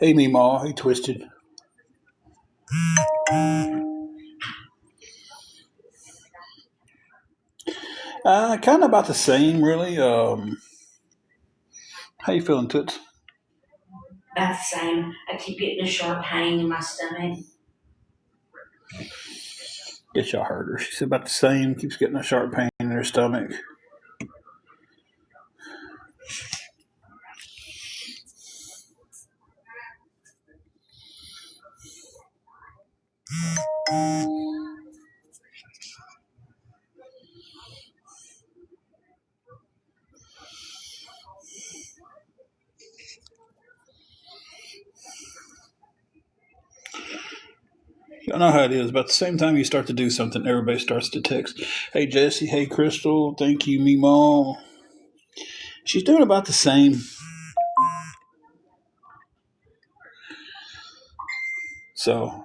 Hey, Meemaw. Hey, Twisted. Kind of about the same, really. How you feeling, Toots? About the same. I keep getting a sharp pain in my stomach. Guess y'all heard her. She's about the same. Keeps getting a sharp pain in her stomach. Y'all know how it is. About the same time you start to do something, everybody starts to text. Hey, Jesse. Hey, Crystal. Thank you, Meemaw. She's doing about the same. So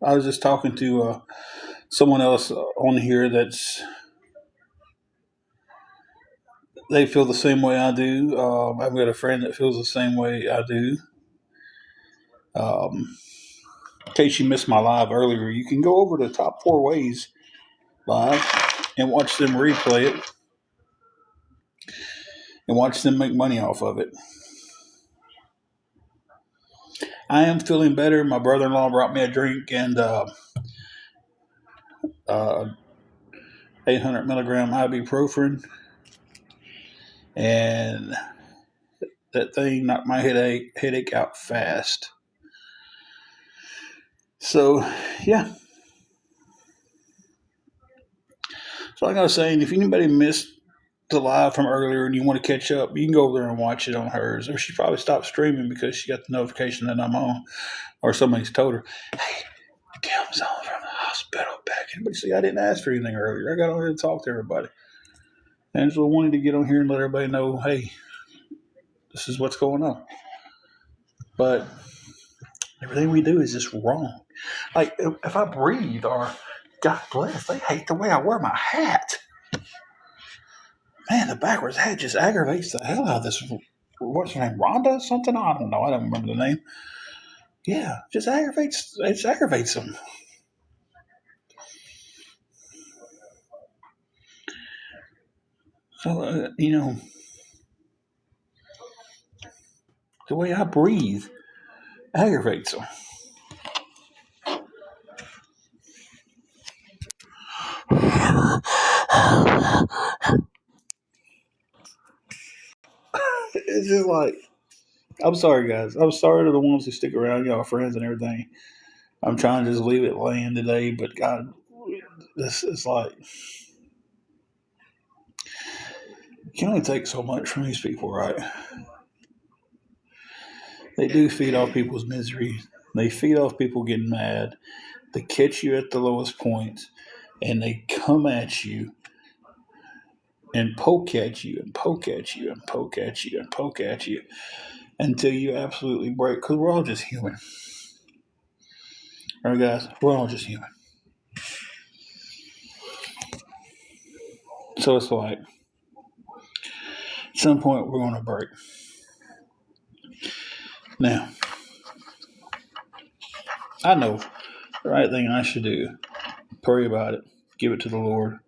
I was just talking to someone else on here that's they feel the same way I do. I've got a friend that feels the same way I do. Um, in case you missed my live earlier, you can go over to Top Four Ways live and watch them replay it and watch them make money off of it. I am feeling better. My brother in law brought me a drink and uh, 800 milligram ibuprofen, and that thing knocked my headache out fast. So, yeah. So, like I was saying, if anybody missed the live from earlier and you want to catch up, you can go over there and watch it on hers. Or she probably stopped streaming because she got the notification that I'm on, or somebody's told her, "Hey, Kim's on from the hospital back in." But see, I didn't ask for anything earlier. I got on here to talk to everybody. Angela wanted to get on here and let everybody know, hey, this is what's going on. But everything we do is just wrong. Like if I breathe, or God bless, they hate the way I wear my hat. Man, the backwards hat just aggravates the hell out of this. What's her name? Rhonda something? I don't know. I don't remember the name. Yeah, just aggravates. It aggravates them. So the way I breathe aggravates them. It's just like I'm sorry, guys. I'm sorry to the ones who stick around, y'all friends and everything. I'm trying to just leave it laying today, but God, this is like you can only take so much from these people, right? They do feed off people's misery. They feed off people getting mad. They catch you at the lowest points, and they come at you and poke at you and poke at you and poke at you and poke at you until you absolutely break. Because we're all just human. All right, guys? We're all just human. So it's like, at some point, we're going to break. Now, I know the right thing I should do. Pray about it. Give it to the Lord.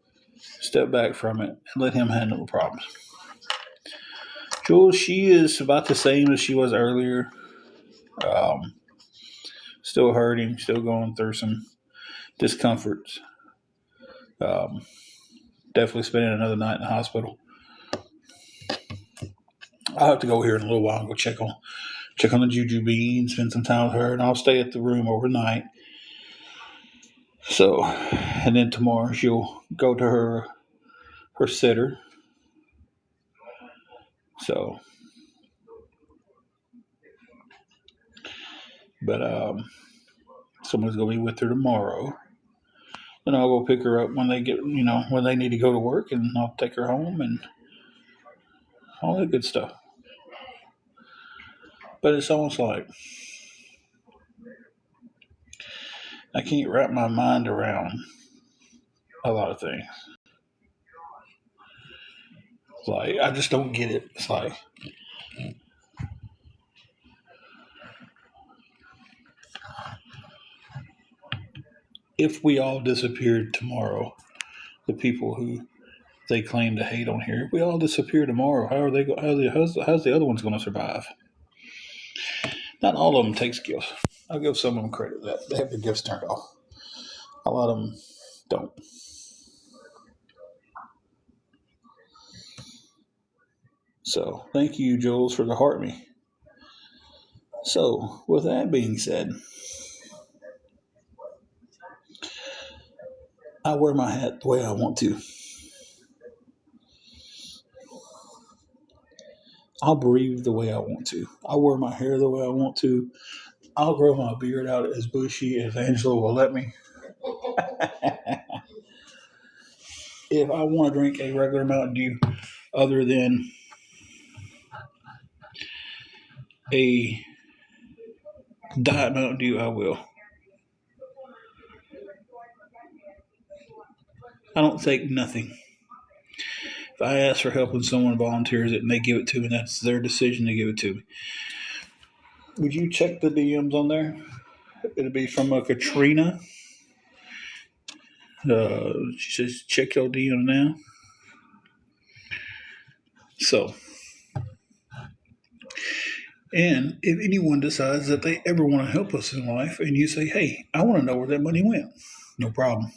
Step back from it and let Him handle the problems. Jules, she is about the same as she was earlier. Um, Still hurting, still going through some discomforts. Um, Definitely spending another night in the hospital. I'll have to go here in a little while and go check on the Juju Bean, spend some time with her, and I'll stay at the room overnight. So, and then tomorrow she'll go to her sitter. So, but someone's gonna be with her tomorrow. Then I'll go pick her up when they when they need to go to work, and I'll take her home and all that good stuff. But it's almost like I can't wrap my mind around a lot of things. It's like I just don't get it. It's like if we all disappeared tomorrow, the people who they claim to hate on here, if we all disappear tomorrow, how are they? How's the other ones going to survive? Not all of them takes gifts. I'll give some of them credit that they have their gifts turned off. A lot of them don't. So thank you, Jules, for the heart me. So with that being said, I wear my hat the way I want to. I'll breathe the way I want to. I'll wear my hair the way I want to. I'll grow my beard out as bushy as Angela will let me. If I want to drink a regular Mountain Dew other than a Diet Mountain Dew, I will. I don't take nothing. If I ask for help and someone volunteers it and they give it to me, that's their decision to give it to me. Would you check the DMs on there? It'll be from Katrina. She says, check your DM now. So, and if anyone decides that they ever want to help us in life and you say, hey, I want to know where that money went, no problem.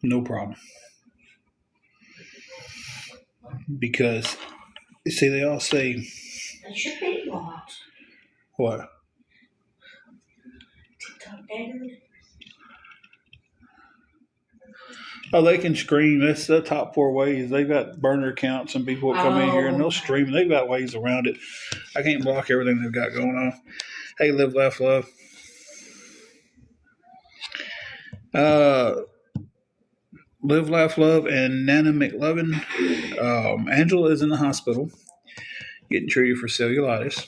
No problem. Because, see, they all say, They should be blocked. what? Oh, they can stream. That's the top 4 ways. They've got burner accounts and people will come in here and they'll stream. They've got ways around it. I can't block everything they've got going on. Hey, Live, Laugh, Love. Live, Laugh, Love, and Nana McLovin. Angela is in the hospital getting treated for cellulitis.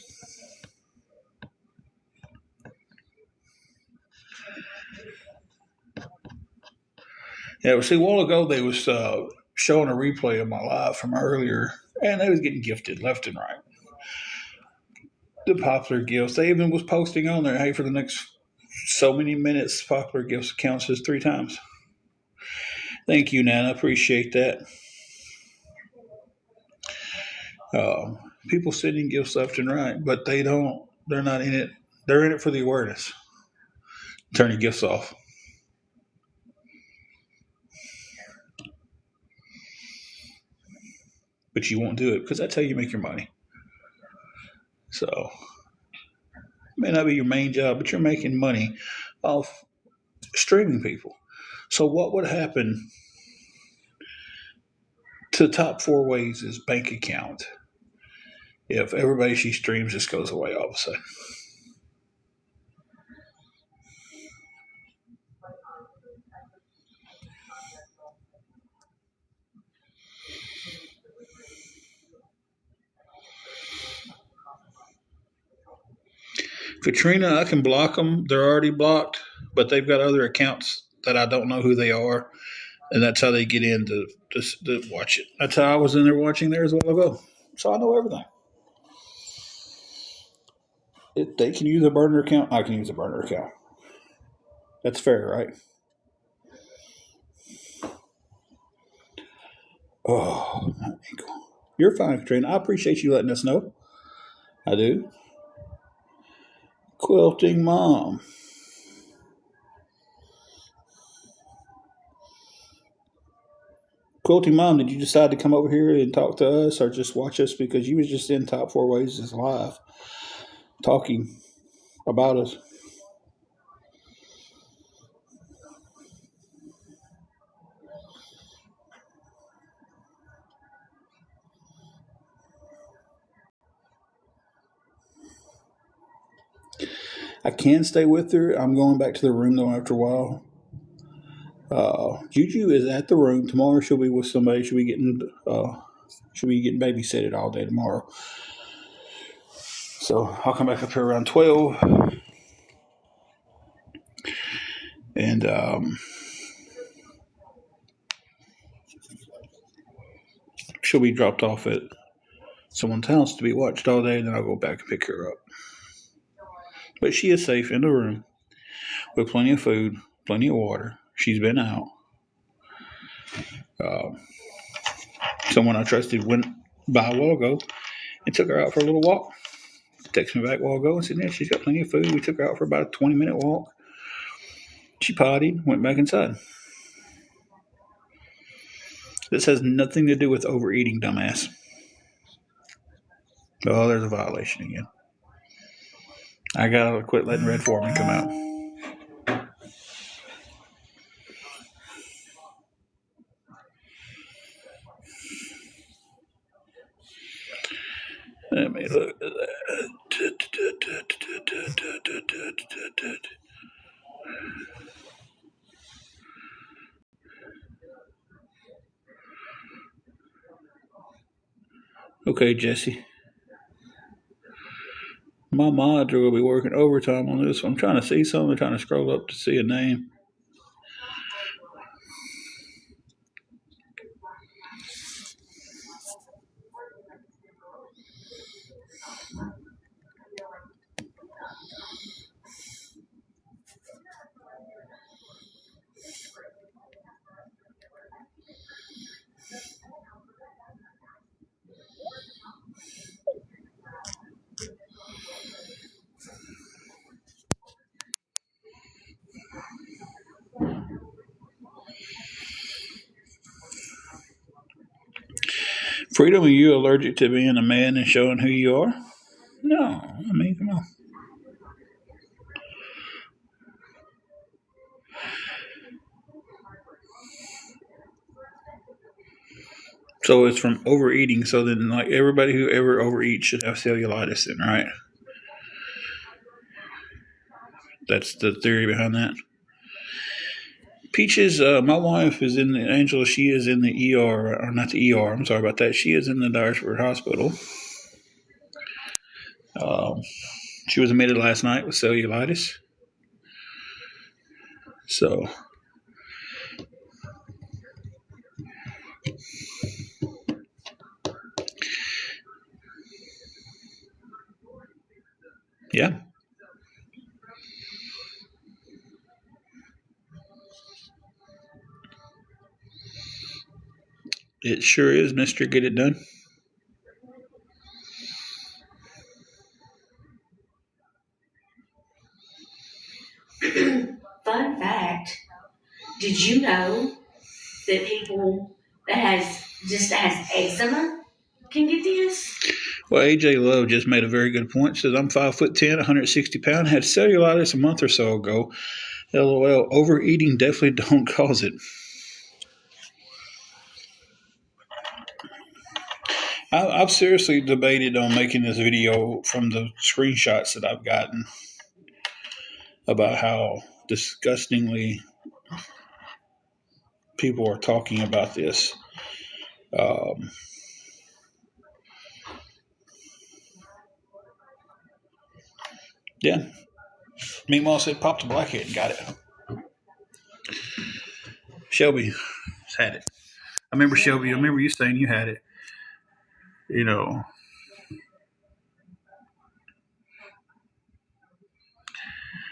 Yeah, see, a while ago they was showing a replay of my live from earlier, and they was getting gifted left and right. The popular gifts. They even was posting on there, hey, for the next so many minutes, popular gifts counts as 3 times. Thank you, Nana. Appreciate that. People sending gifts left and right, but they're not in it. They're in it for the awareness. Turn your gifts off. But you won't do it because that's how you make your money. So, it may not be your main job, but you're making money off streaming people. So, what would happen to the top 4 ways is bank account if everybody she streams just goes away all of a sudden? Katrina, I can block them. They're already blocked, but they've got other accounts that I don't know who they are, and that's how they get in to watch it. That's how I was in there watching theirs a while ago. So I know everything. If they can use a burner account, I can use a burner account. That's fair, right? Oh, my ankle. You're fine, Katrina. I appreciate you letting us know. I do. Quilting Mom. Quilting Mom, did you decide to come over here and talk to us or just watch us because you was just in Top 4 Ways is live talking about us? I can stay with her. I'm going back to the room though after a while. Juju is at the room tomorrow. She'll be with somebody. She'll be getting babysitted all day tomorrow. So I'll come back up here around 12, and she'll be dropped off at someone's house to be watched all day. And then I'll go back and pick her up. But she is safe in the room. with plenty of food, plenty of water. She's been out. Uh, Someone I trusted went by a while ago and took her out for a little walk. Texted me back a while ago and said, yeah, she's got plenty of food. We took her out for about a 20-minute walk. She pottied, went back inside. This has nothing to do with overeating, dumbass. Oh, there's a violation again. I gotta quit letting Red Foreman come out. Let me look at that. Okay, Jesse. My mods are going to be working overtime on this. I'm trying to see something. I'm trying to scroll up to see a name. Freedom, are you allergic to being a man and showing who you are? No. I mean, come on. So it's from overeating. So then, like, everybody who ever overeats should have cellulitis, then, right? That's the theory behind that. Peaches, my wife is in the Angela. She is in the ER, or not the ER. I'm sorry about that. She is in the Dyersford Hospital. She was admitted last night with cellulitis. So, yeah. It sure is, Mr. Get It Done. Fun fact, did you know that people that has eczema can get this? Well, AJ Love just made a very good point. Says, I'm 5'10", 160 pounds, had cellulitis a month or so ago. LOL, overeating definitely don't cause it. I've seriously debated on making this video from the screenshots that I've gotten about how disgustingly people are talking about this. Yeah. Meanwhile, said pop the blackhead and got it. Shelby had it. I remember Shelby. I remember you saying you had it. You know,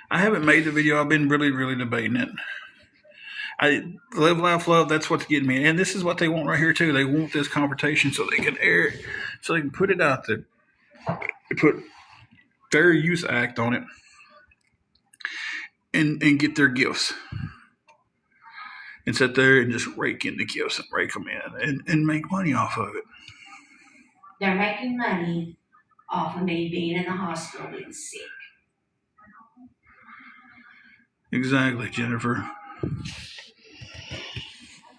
I haven't made the video. I've been really, really debating it. I live, laugh, love. That's what's getting me. And this is what they want right here too. They want this confrontation so they can air it, so they can put it out there. They put Fair Use Act on it, and get their gifts, and sit there and just rake in the gifts and rake them in and make money off of it. They're making money off of me being in the hospital being sick. Exactly, Jennifer.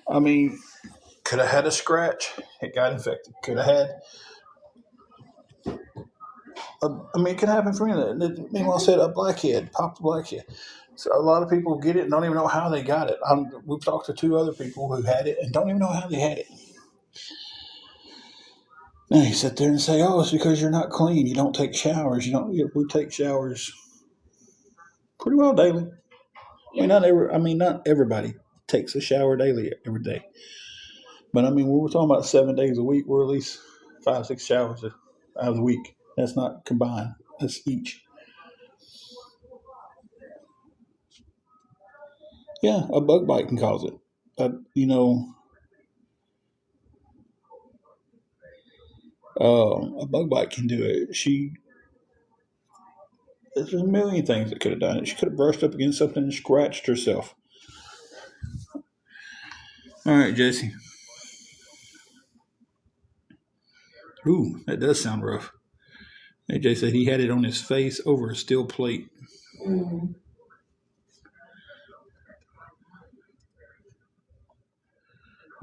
I mean, could have had a scratch. It got infected. Could have had. It can happen for anything. Meanwhile, said a blackhead, pop the blackhead. So a lot of people get it and don't even know how they got it. We've talked to 2 other people who had it and don't even know how they had it. Now you sit there and say, "Oh, it's because you're not clean. You don't take showers. You don't." We take showers pretty well daily. Not everybody takes a shower daily every day. But I mean, we're talking about 7 days a week. We're at least 5, 6 showers out of the week. That's not combined. That's each. Yeah, a bug bite can cause it. You know, a bug bite can do it. There's a million things that could have done it. She could have brushed up against something and scratched herself. All right, Jesse. Ooh, that does sound rough. AJ said he had it on his face over a steel plate. Mm.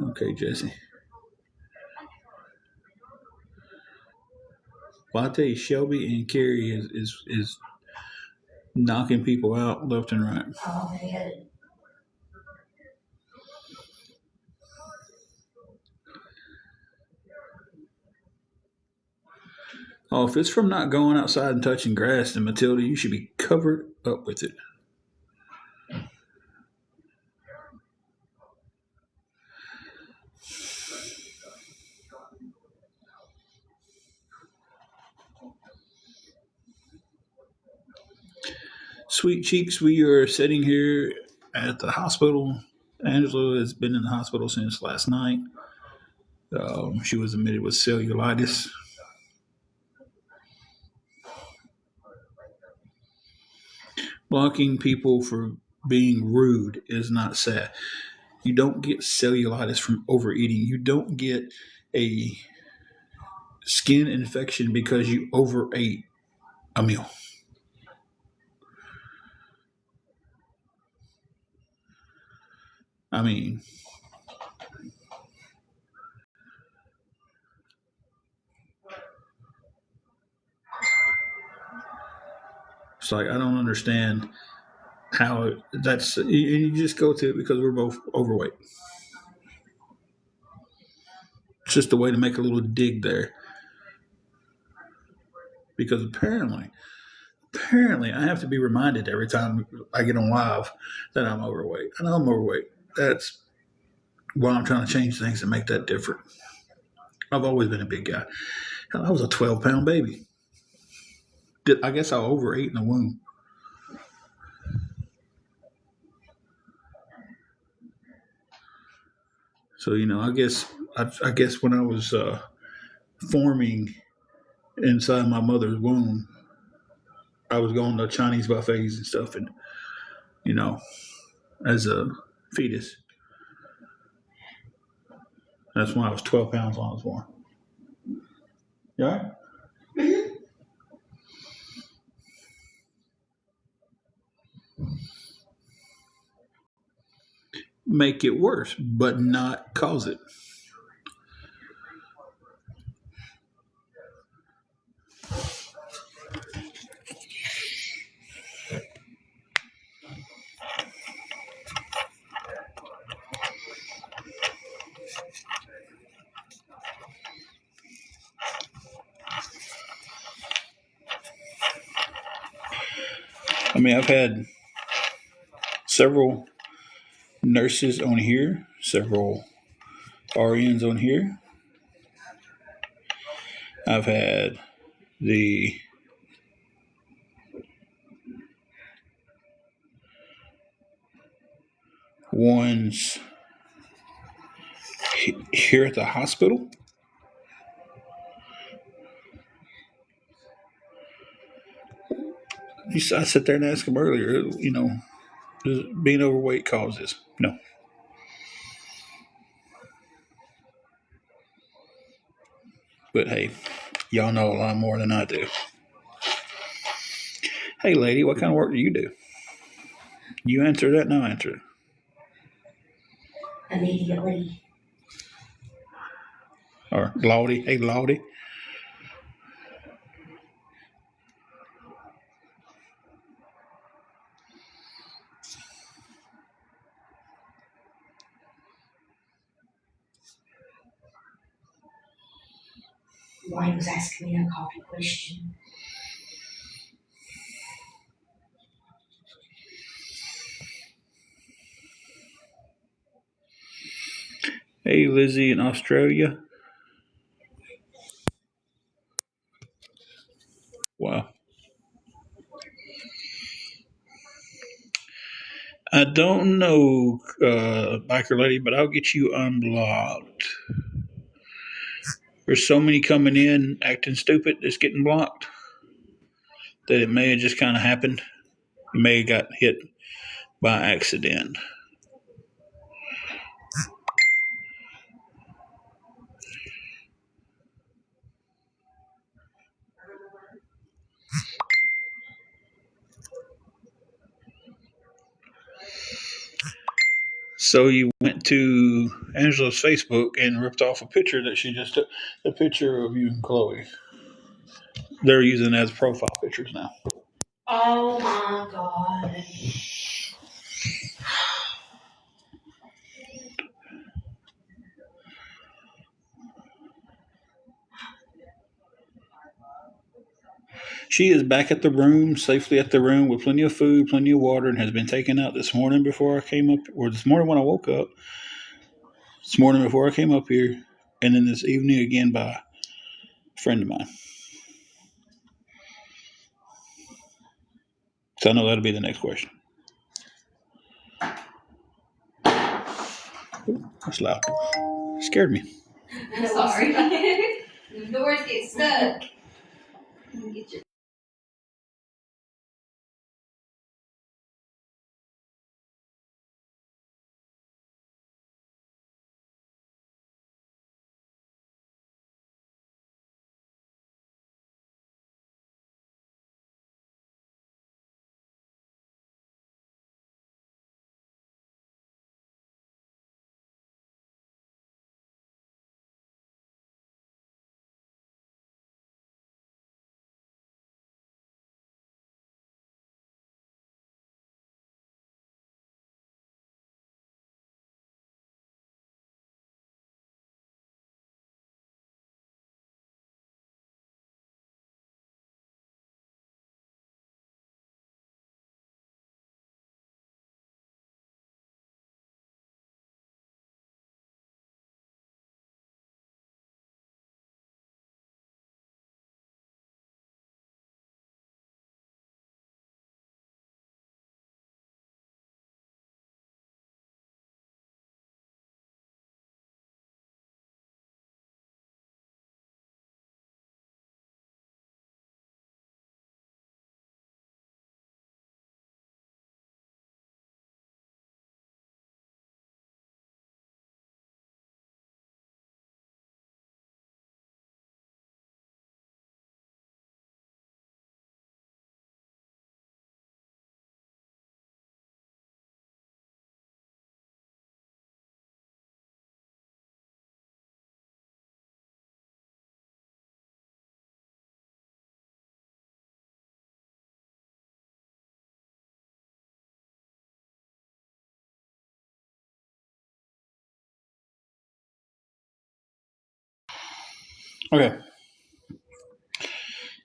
Okay, Jesse. Well, I tell you, Shelby and Carrie is knocking people out left and right. Oh, man. Oh, if it's from not going outside and touching grass, then Matilda, you should be covered up with it. Sweet cheeks, we are sitting here at the hospital. Angela has been in the hospital since last night. She was admitted with cellulitis. Blocking people for being rude is not sad. You don't get cellulitis from overeating. You don't get a skin infection because you overate a meal. I mean, it's like I don't understand how that's. You just go to it because we're both overweight. It's just a way to make a little dig there because apparently, I have to be reminded every time I get on live that I'm overweight. I know I'm overweight. That's why I'm trying to change things and make that different. I've always been a big guy. Hell, I was a 12-pound baby. I guess I overate in the womb. So I guess when I was forming inside my mother's womb, I was going to Chinese buffets and stuff, and you know, as a fetus, that's when I was 12 pounds when I was born. Yeah. Mhm. Make it worse, but not cause it. I mean, I've had several nurses on here, several RNs on here. I've had the ones here at the hospital. I sat there and asked them earlier, does being overweight cause this? No. But hey, y'all know a lot more than I do. Hey, lady, what kind of work do you do? You answer that, no answer. Immediately. Or Lottie, hey, Lottie. Why he was asking me a coffee question. Hey, Lizzie in Australia. Wow. I don't know, biker lady, but I'll get you unblocked. There's so many coming in acting stupid that's getting blocked that it may have just kind of happened. You may have got hit by accident. So you went to Angela's Facebook and ripped off a picture that she just took, a picture of you and Chloe. They're using it as profile pictures now. Oh my god. She is back at the room, safely at the room, with plenty of food, plenty of water, and has been taken out this morning before I came up, or this morning when I woke up, this morning before I came up here, and then this evening again by a friend of mine. So I know that'll be the next question. Ooh, that's loud. Scared me. I'm sorry. The doors get stuck. Get your Okay.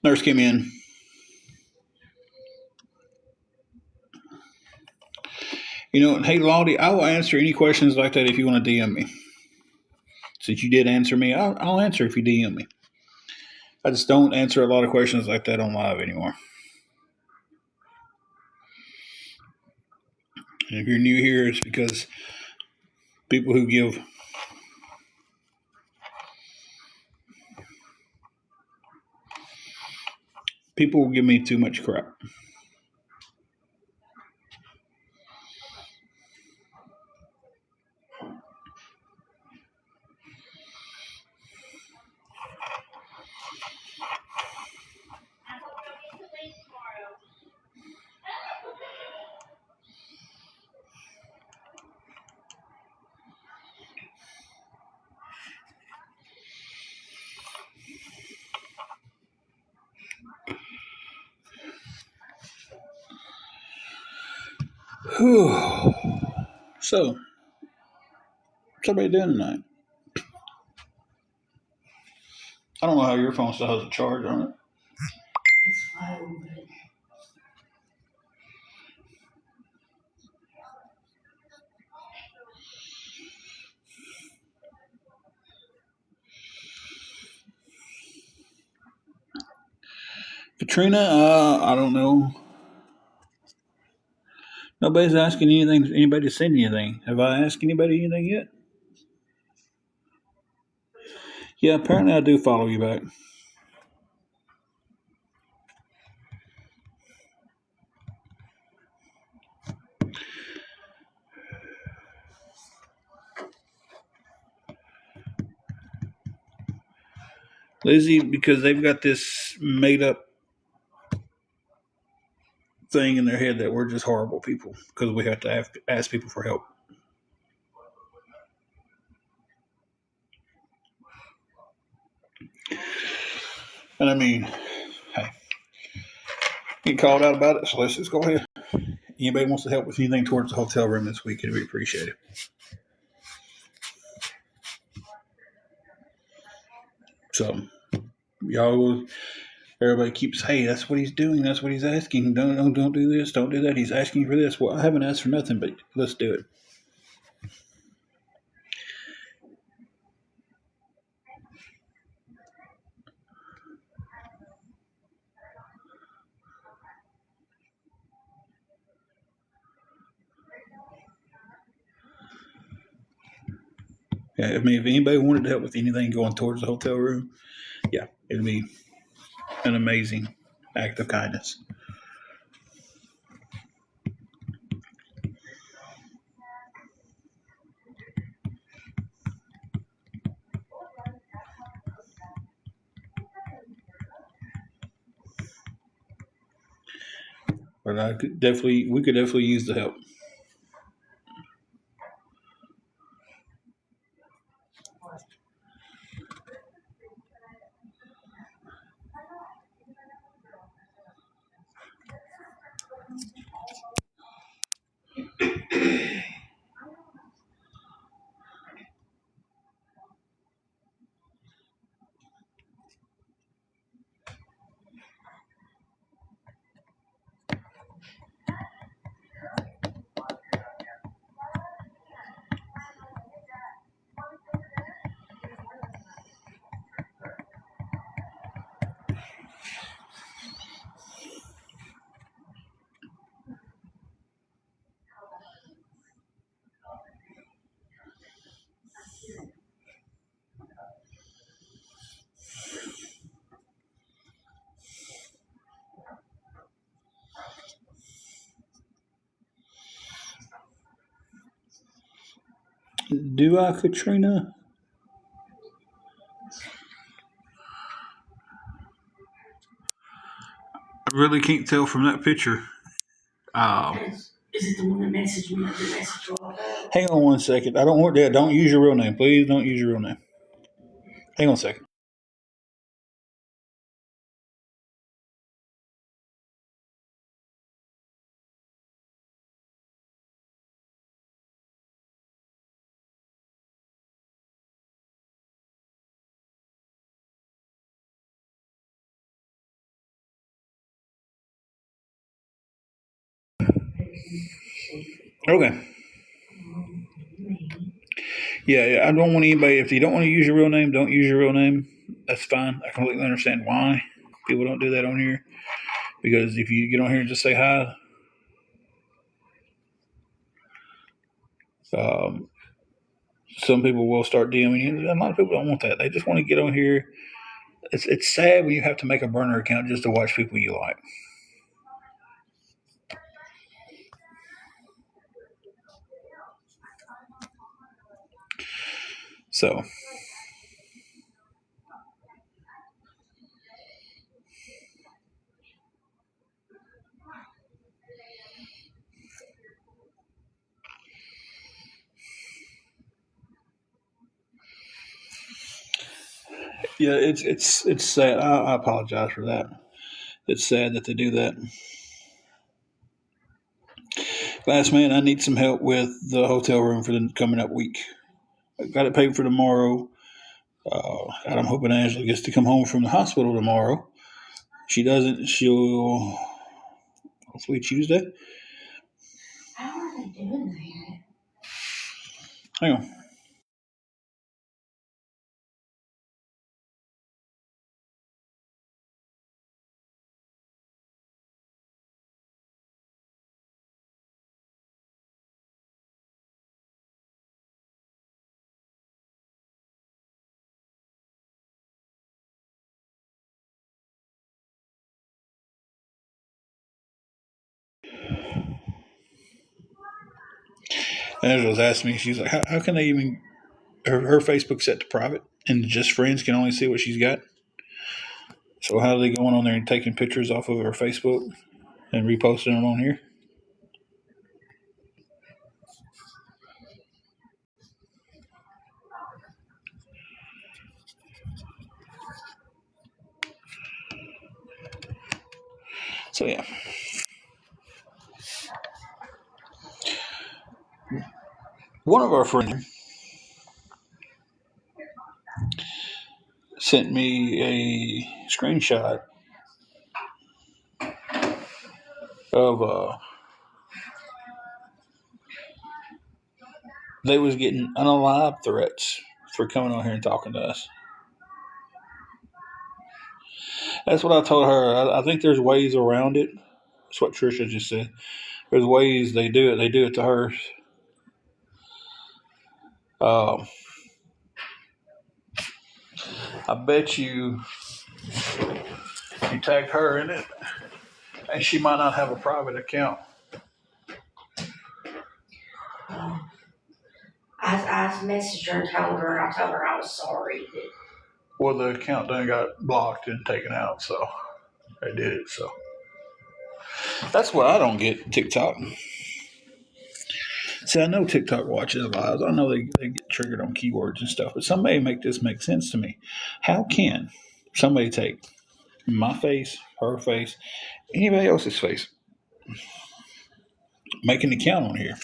Nurse came in. Hey, Lottie, I will answer any questions like that if you want to DM me. Since you did answer me, I'll answer if you DM me. I just don't answer a lot of questions like that on live anymore. And if you're new here, it's because people who give people will give me too much crap. So, what's everybody doing tonight? I don't know how your phone still has a charge on it. it's low, but Katrina, I don't know. Nobody's asking anybody to send anything. Have I asked anybody anything yet? Yeah, apparently I do follow you back. Lizzie, because they've got this made up thing in their head that we're just horrible people because we have to ask people for help. And I mean, hey, get called out about it, so let's just go ahead. Anybody wants to help with anything towards the hotel room this week, it'd be appreciated. So, y'all, everybody keeps, hey, that's what he's doing. That's what he's asking. Don't do this. Don't do that. He's asking for this. Well, I haven't asked for nothing, but let's do it. Yeah, I mean, if anybody wanted to help with anything going towards the hotel room, yeah, it'd be an amazing act of kindness. But we could definitely use the help. Do I, Katrina? I really can't tell from that picture. Is it the one that messaged me? The message Hang on one second. I don't want that. Don't use your real name. Please don't use your real name. Hang on a second. Okay. Yeah, I don't want anybody. If you don't want to use your real name, don't use your real name. That's fine. I completely understand why people don't do that on here. Because if you get on here and just say hi, um, some people will start DMing you. A lot of people don't want that. They just want to get on here. It's sad when you have to make a burner account just to watch people you like. So yeah, it's sad. I apologize for that. It's sad that they do that. Last man, I need some help with the hotel room for the coming up week. I got it paid for tomorrow. And I'm hoping Angela gets to come home from the hospital tomorrow. She doesn't. She'll hopefully Tuesday. How are they doing that? Hang on. And Angela was asking me, she's like, how can they even, her Facebook's set to private and just friends can only see what she's got. So how are they going on there and taking pictures off of her Facebook and reposting them on here? So yeah, one of our friends sent me a screenshot of they was getting unalive threats for coming on here and talking to us. That's what I told her. I think there's ways around it. That's what Trisha just said. There's ways they do it. They do it to her. Um, I bet you tagged her in it, and she might not have a private account. I messaged her and told her, and I told her I was sorry that. Well, the account done got blocked and taken out, so they did it. So that's what I don't get TikTok. See, I know TikTok watches lives. I know they get triggered on keywords and stuff, but somebody make this make sense to me. How can somebody take my face, her face, anybody else's face, make an account on here?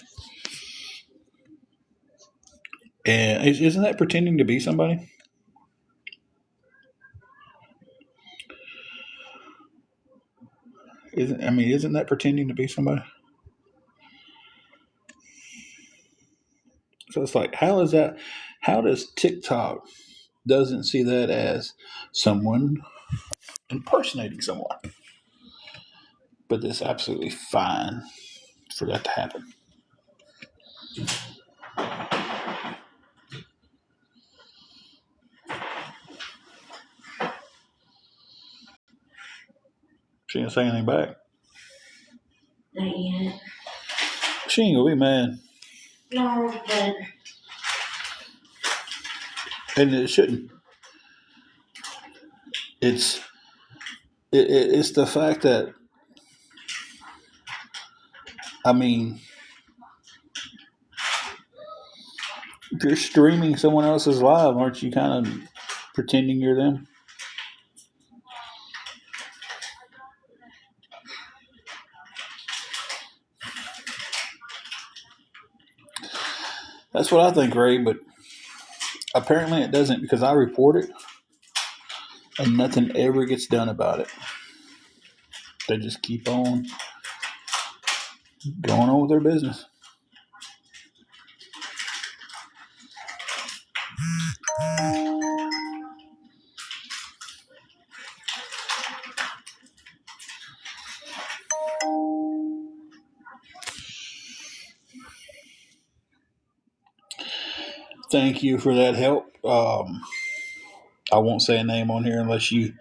And isn't that pretending to be somebody? Isn't that pretending to be somebody? So it's like, how is that? How does TikTok doesn't see that as someone impersonating someone? But it's absolutely fine for that to happen. She didn't say anything back. Not yet. She ain't gonna be mad, No, but and it shouldn't. It's it's the fact that I mean, if you're streaming someone else's live, aren't you kind of pretending you're them? That's what I think, Ray. But apparently it doesn't because I report it and nothing ever gets done about it. They just keep on going on with their business. Thank you for that help. I won't say a name on here unless you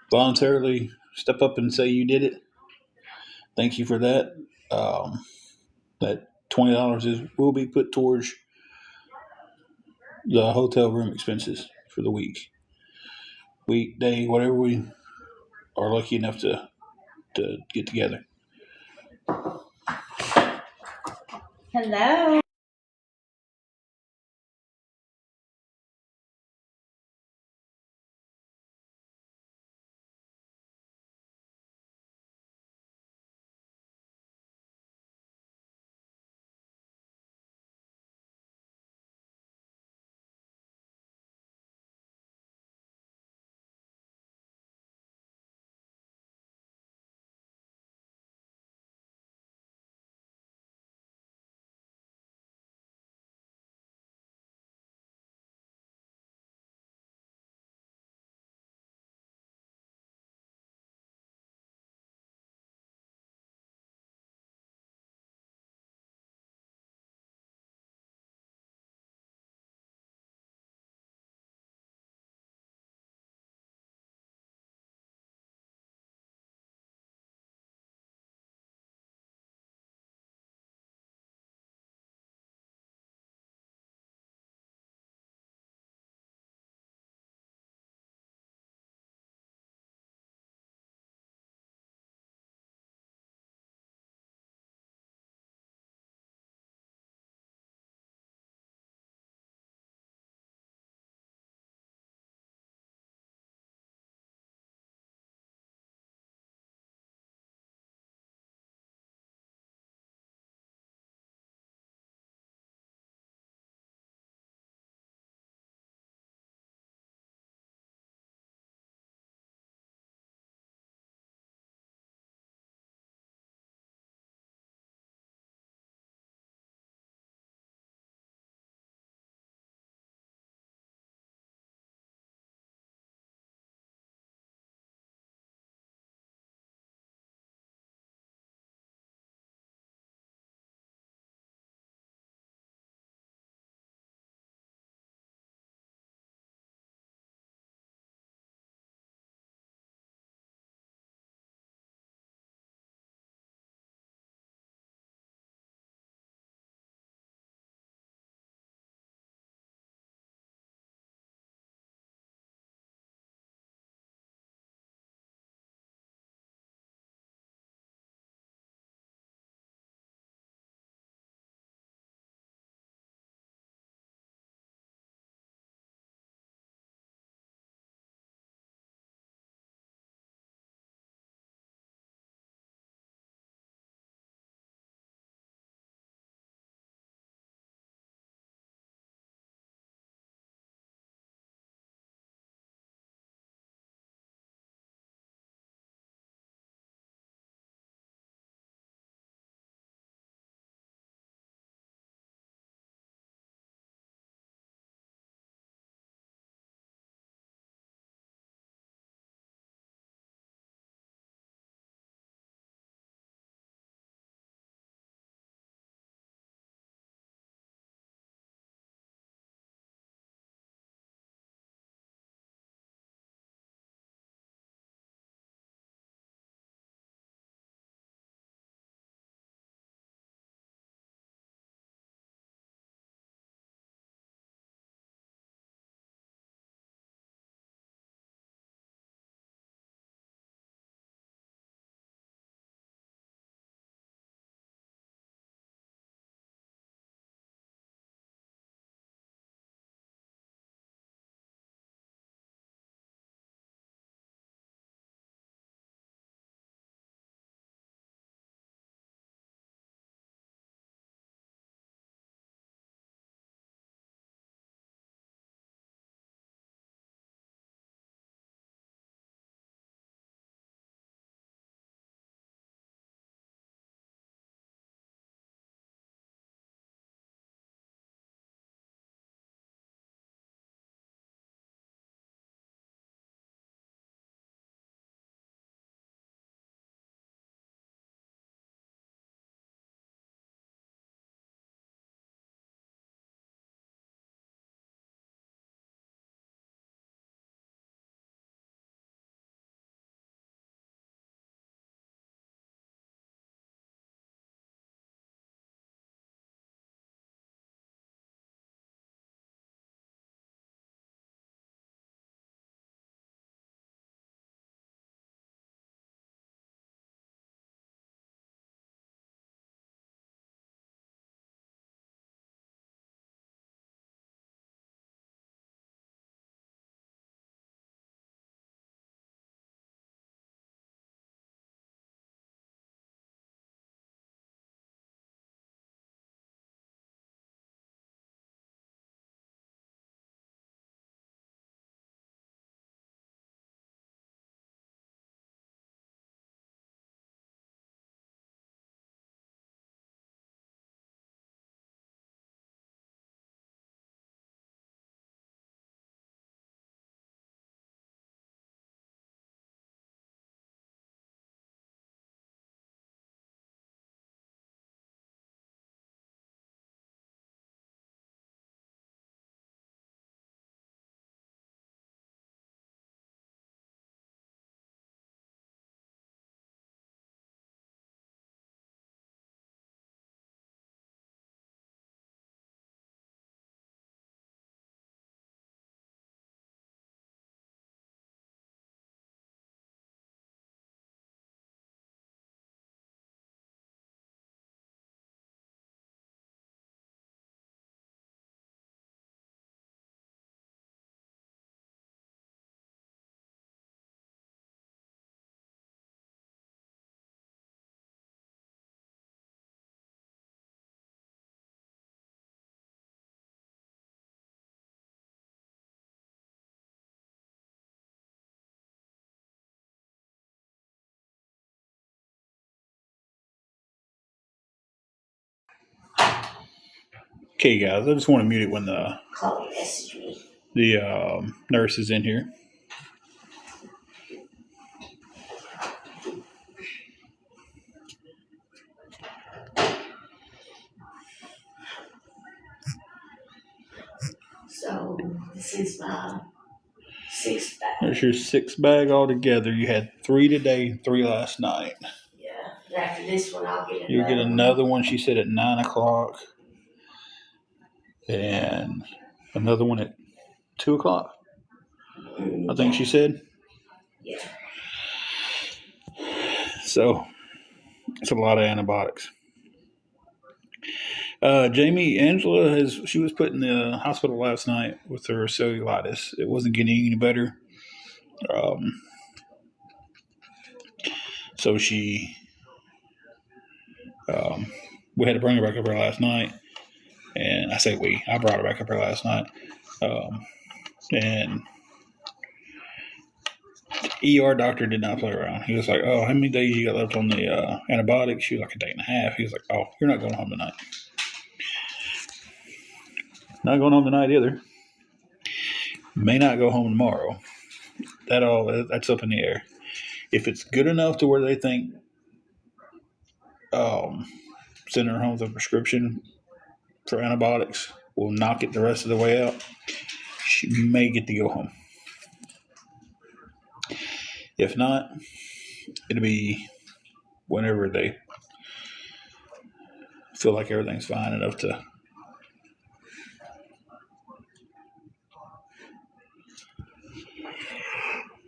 voluntarily step up and say you did it. Thank you for that. That $20 will be put towards the hotel room expenses for the weekday, whatever we are lucky enough to get together. Hello. Okay, guys, I just want to mute it when Chloe messaged me. the nurse is in here. So this is my sixth bag. There's your 6 bag altogether. You had 3 today, 3 last night. Yeah. And after this one, I'll get You'll get another one, she said, at 9 o'clock. And another one at 2 o'clock, I think she said. Yeah. So it's a lot of antibiotics. Angela she was put in the hospital last night with her cellulitis. It wasn't getting any better. So we had to bring her back up here last night. And I say I brought her back up here last night. And ER doctor did not play around. He was like, "Oh, how many days you got left on the antibiotics?" She was like, "A day and a half." He was like, "Oh, you're not going home tonight." Not going home tonight either. May not go home tomorrow. That's up in the air. If it's good enough to where they think sending her home with a prescription for antibiotics will knock it the rest of the way out, she may get to go home. If not, it'll be whenever they feel like everything's fine enough to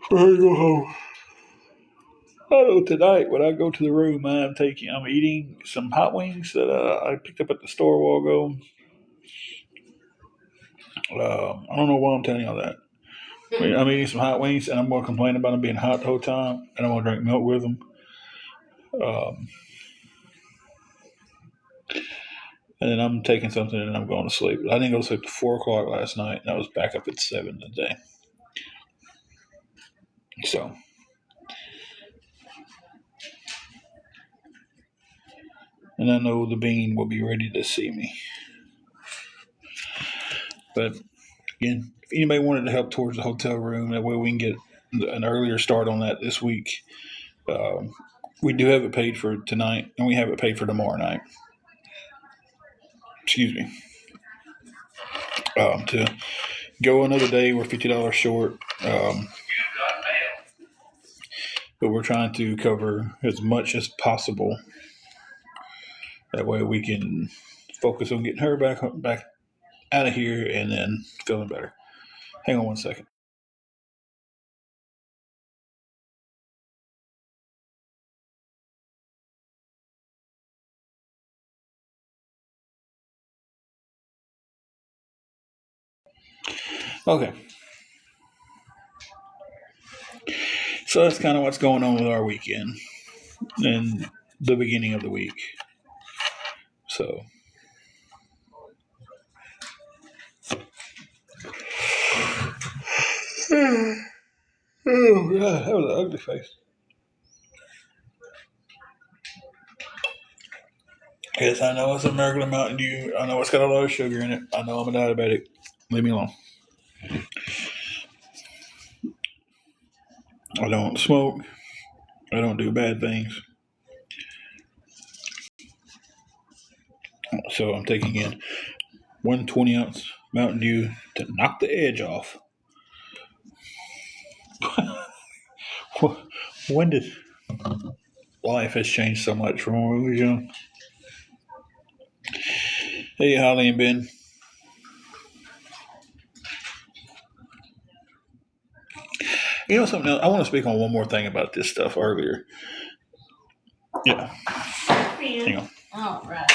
for her to go home. I know tonight when I go to the room, I'm eating some hot wings that I picked up at the store a while ago. I don't know why I'm telling y'all that. I'm eating some hot wings, and I'm going to complain about them being hot the whole time, and I'm going to drink milk with them. And then I'm taking something, and I'm going to sleep. I didn't go to sleep till 4 o'clock last night, and I was back up at 7 today. So, and I know the bean will be ready to see me. But again, if anybody wanted to help towards the hotel room, that way we can get an earlier start on that this week. We do have it paid for tonight, and we have it paid for tomorrow night. Excuse me. To go another day, we're $50 short. But we're trying to cover as much as possible. That way we can focus on getting her back out of here and then feeling better. Hang on one second. Okay. So that's kind of what's going on with our weekend and the beginning of the week. So. Oh, God, that was an ugly face. Yes, I know it's a regular Mountain Dew. I know it's got a lot of sugar in it. I know I'm a diabetic. Leave me alone. I don't smoke. I don't do bad things. So I'm taking in 1 20-ounce Mountain Dew to knock the edge off. When did life has changed so much from when we was young? Hey, Holly and Ben. You know something else? I want to speak on one more thing about this stuff earlier. Yeah. Hang on. All right.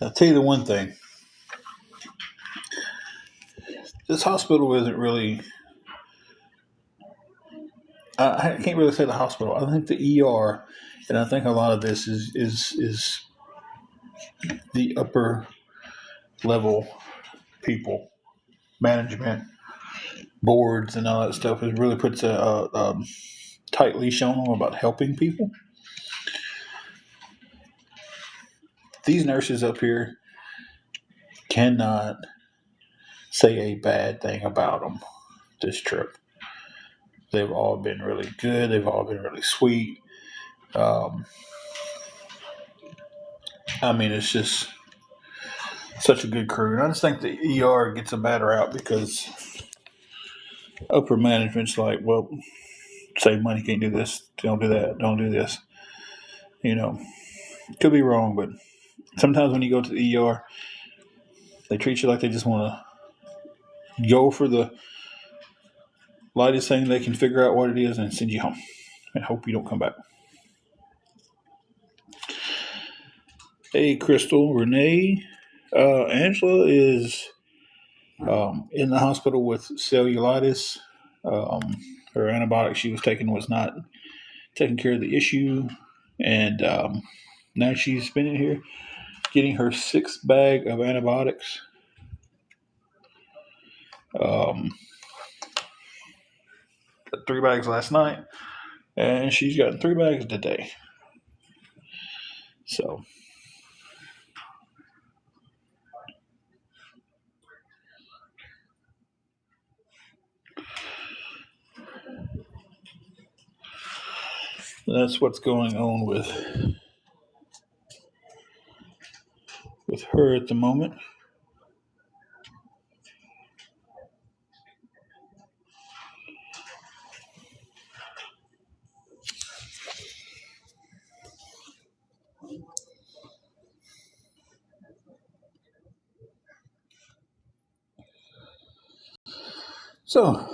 I'll tell you the one thing. This hospital isn't really. I can't really say the hospital. I think the ER, and I think a lot of this is the upper level people, management, boards, and all that stuff. It really puts a tight leash on them about helping people. These nurses up here cannot say a bad thing about them this trip. They've all been really good. They've all been really sweet. Um, I mean, it's just such a good crew. And I just think the ER gets a bad rap because upper management's like, well, save money, can't do this, don't do that, don't do this. You know, could be wrong, but sometimes when you go to the ER, they treat you like they just want to go for the lightest thing they can figure out what it is and send you home and hope you don't come back. Hey, Crystal, Renee, Angela is in the hospital with cellulitis. Um, her antibiotic she was taking was not taking care of the issue, and now she's been in here getting her sixth bag of antibiotics. Um, 3 bags last night, and she's gotten 3 bags today. So that's what's going on with her at the moment. So I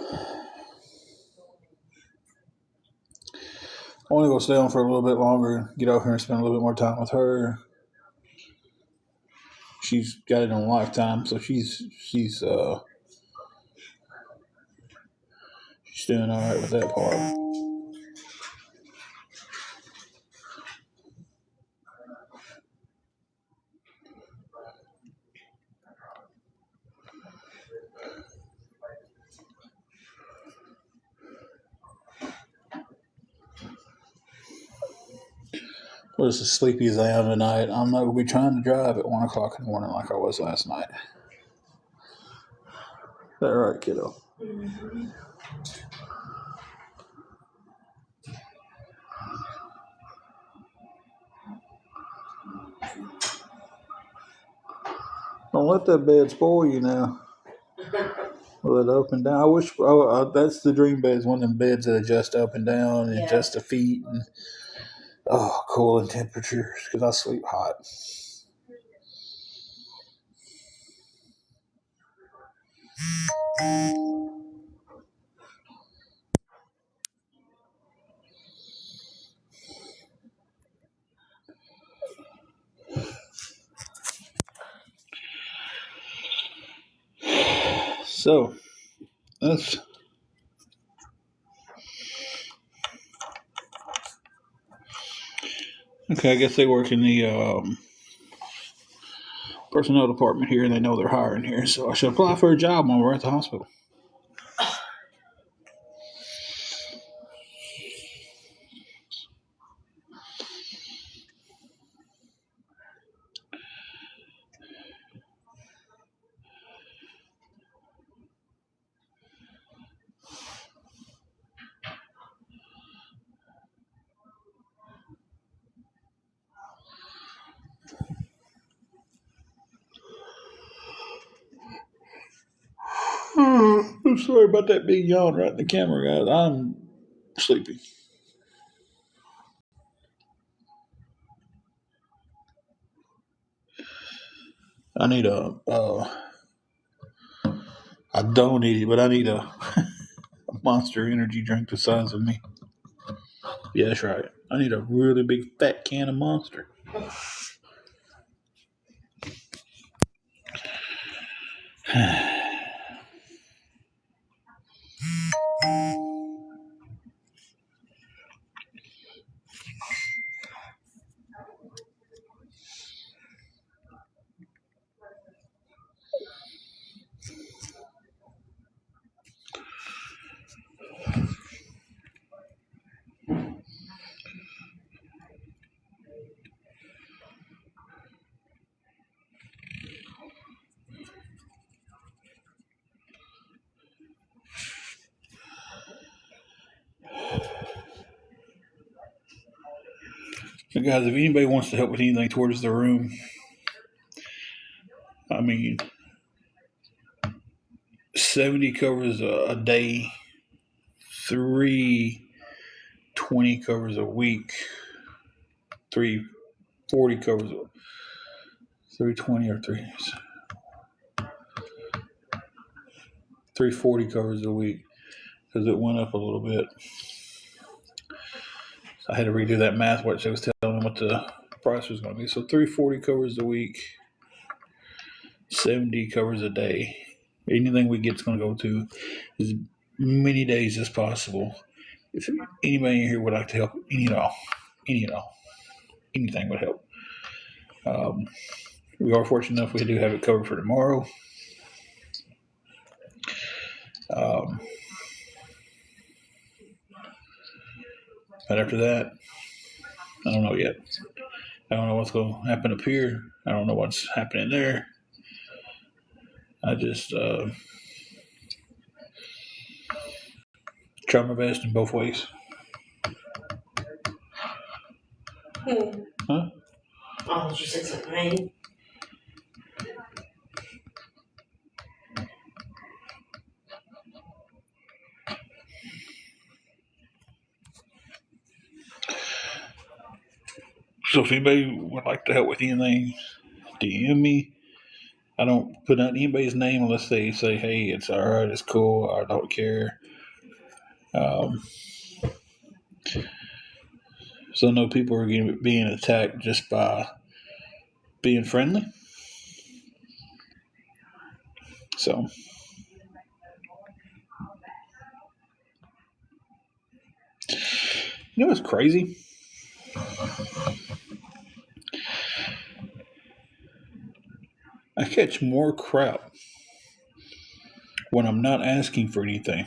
want to go stay on for a little bit longer, get over here and spend a little bit more time with her. She's got it on Lifetime, so she's doing all right with that part. Well, as sleepy as I am tonight, I'm not gonna be trying to drive at 1 o'clock in the morning like I was last night. Is that right, kiddo? Don't let that bed spoil you now. With it up and down. I wish that's the dream bed. Is one of them beds that adjust up and down and adjust the feet and cooling temperatures because I sleep hot. So that's okay. I guess they work in the personnel department here, and they know they're hiring here. So I should apply for a job while we're at the hospital. I'm sorry about that big yawn right in the camera, guys. I'm sleepy. I need I don't need it, but I need a Monster energy drink the size of me. Yeah, that's right. I need a really big fat can of Monster. So guys, if anybody wants to help with anything towards the room, I mean, 70 covers a day, 320 covers a week, 340 covers 320 or 340 covers a week because it went up a little bit. So I had to redo that math, what she was telling me what the price was going to be. So 340 covers a week, 70 covers a day. Anything we get is going to go to as many days as possible. If anybody in here would like to help, any at all, anything would help. We are fortunate enough we do have it covered for tomorrow. But after that, I don't know yet. I don't know what's going to happen up here. I don't know what's happening there. I just try my best in both ways. Huh? Oh, you said something, right? So if anybody would like to help with anything, DM me. I don't put out anybody's name unless they say, "Hey, it's all right, it's cool, I don't care." So I know people are being attacked just by being friendly. So you know what's crazy? I catch more crap when I'm not asking for anything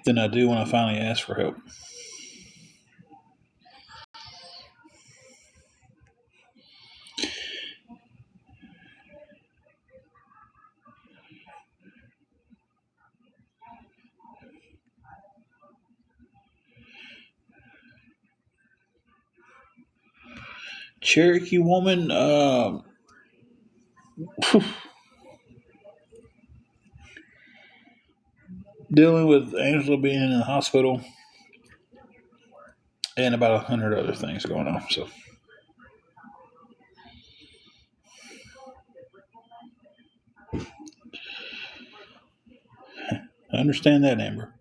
than I do when I finally ask for help. Cherokee woman, dealing with Angela being in the hospital and about 100 other things going on. So I understand that, Amber.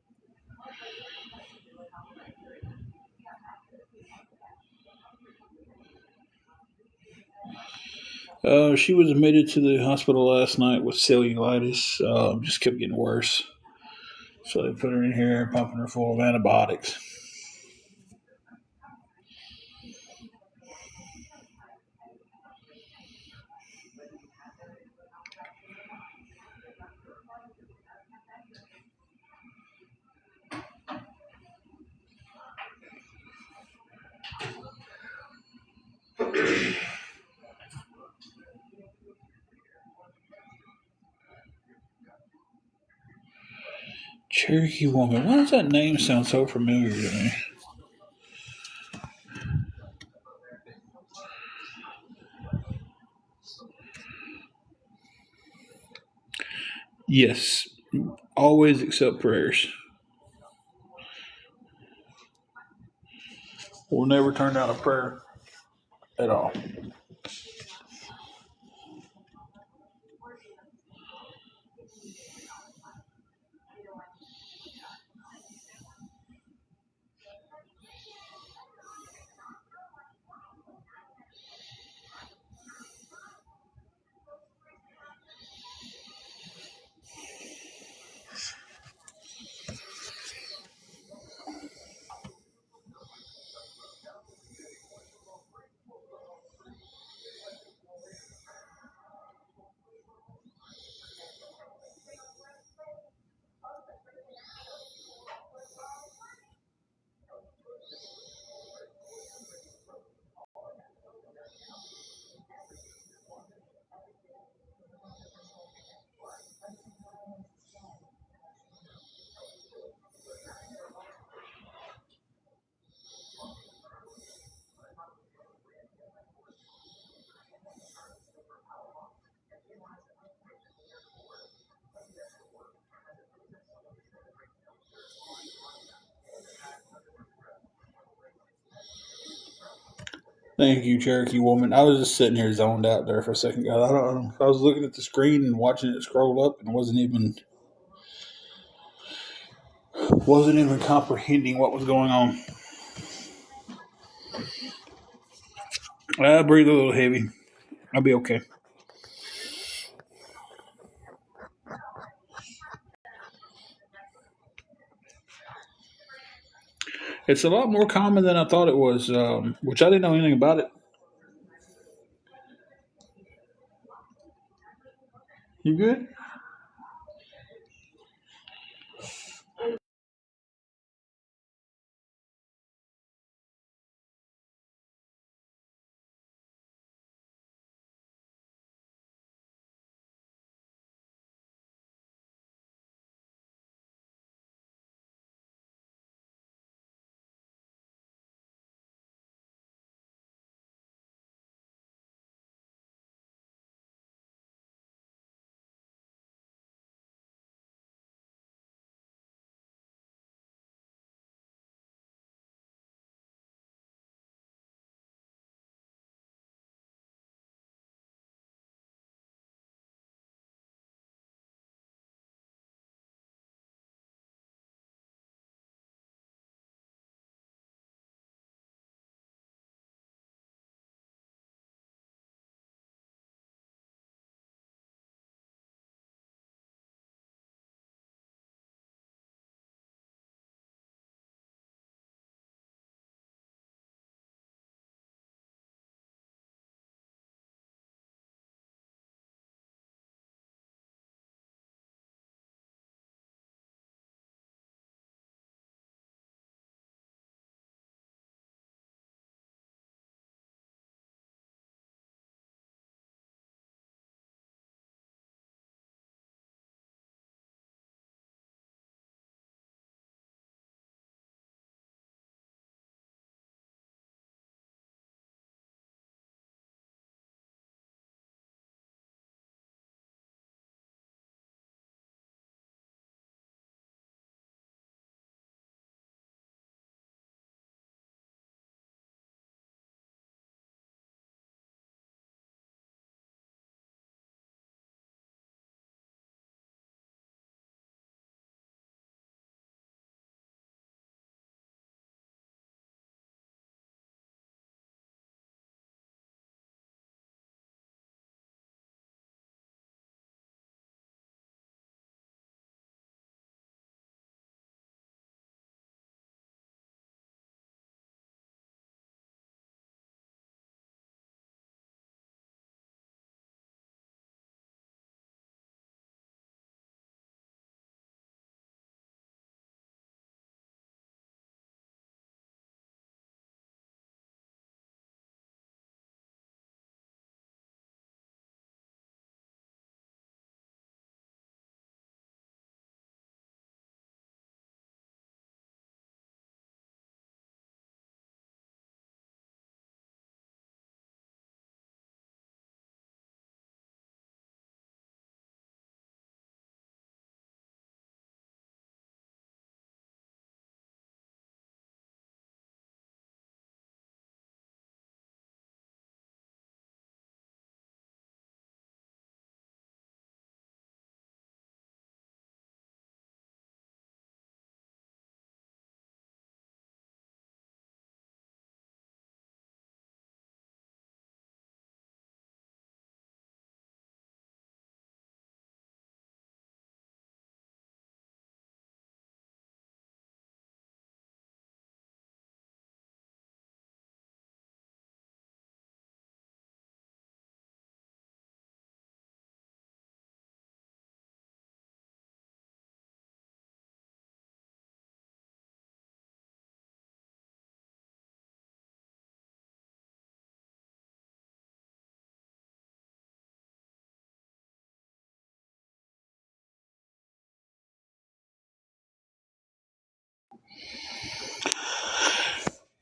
She was admitted to the hospital last night with cellulitis. Just kept getting worse. So they put her in here, pumping her full of antibiotics. Cherokee woman. Why does that name sound so familiar to me? Yes. Always accept prayers. We'll never turn down a prayer at all. Thank you, Cherokee woman. I was just sitting here zoned out there for a second, guys. I don't know. I was looking at the screen and watching it scroll up, and wasn't even comprehending what was going on. I breathe a little heavy. I'll be okay. It's a lot more common than I thought it was, which I didn't know anything about it. You good?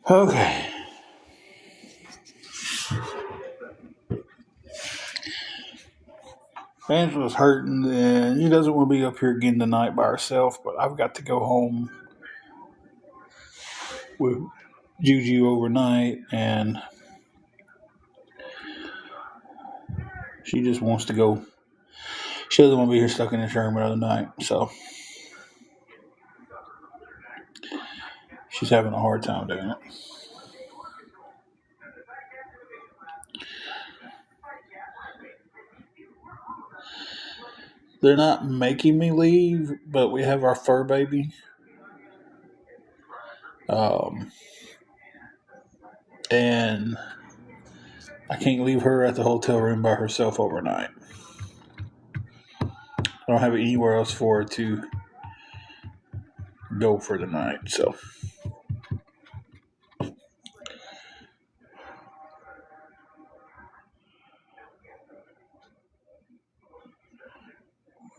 Okay. Angela's hurting, and she doesn't want to be up here again tonight by herself. But I've got to go home with Juju overnight, and She just wants to go. She doesn't want to be here stuck in this room another night. So she's having a hard time doing it. They're not making me leave, but we have our fur baby. And I can't leave her at the hotel room by herself overnight. I don't have anywhere else for her to go for the night. So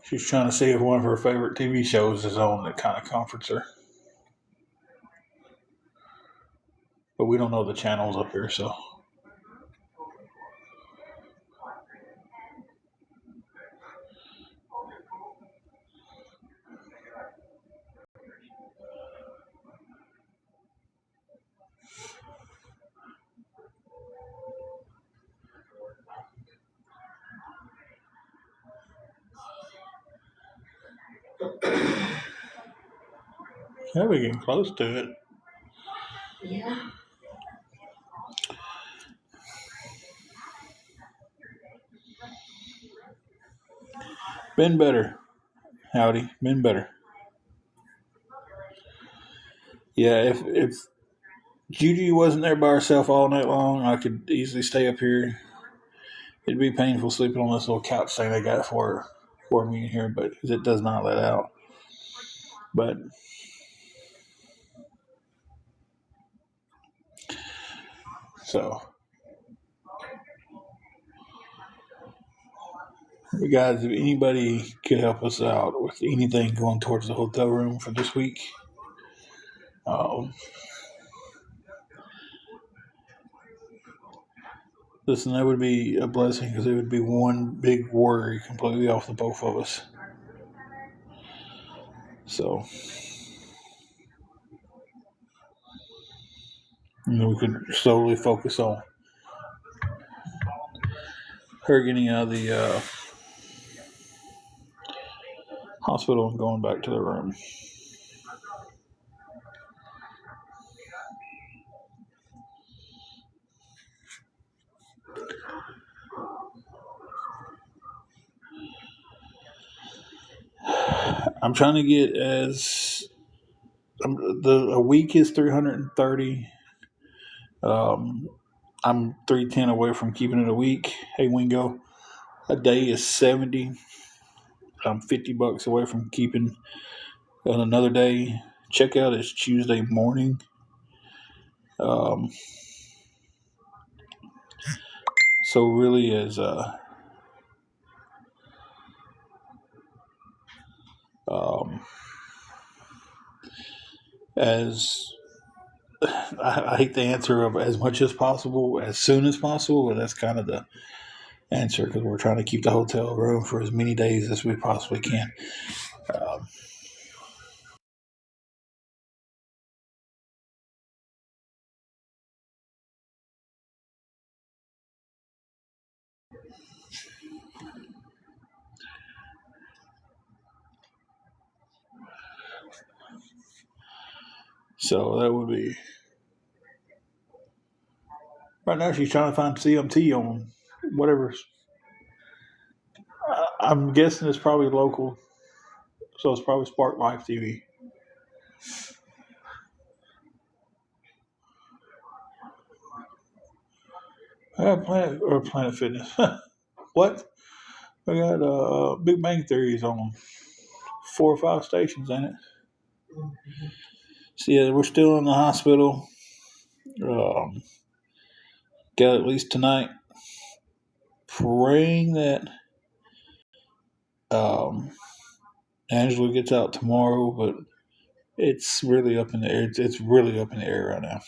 she's trying to see if one of her favorite TV shows is on that kind of comforts her. But we don't know the channels up here, so. Yeah, we're getting close to it. Yeah. Been better. Howdy. Been better. Yeah, if Judy wasn't there by herself all night long, I could easily stay up here. It'd be painful sleeping on this little couch thing they got for me in here, but it does not let out. But so, guys, if anybody could help us out with anything going towards the hotel room for this week, um, listen, that would be a blessing because it would be one big worry completely off the both of us. So, we could slowly focus on her getting out of the hospital and going back to the room. I'm trying to get a week is 330. I'm 310 away from keeping it a week. Hey, Wingo, a day is 70. I'm $50 away from keeping on another day. Checkout is Tuesday morning. So really, as I hate the answer of as much as possible, as soon as possible, but that's kind of the answer because we're trying to keep the hotel room for as many days as we possibly can. So that would be. Right now, she's trying to find CMT on whatever. I'm guessing it's probably local, so it's probably Spark Life TV. Planet Fitness. What? I got Big Bang Theories on 4 or 5 stations, ain't it? So yeah, we're still in the hospital. Um, got at least tonight. Praying that um, Angela gets out tomorrow, but it's really up in the air. It's really up in the air right now.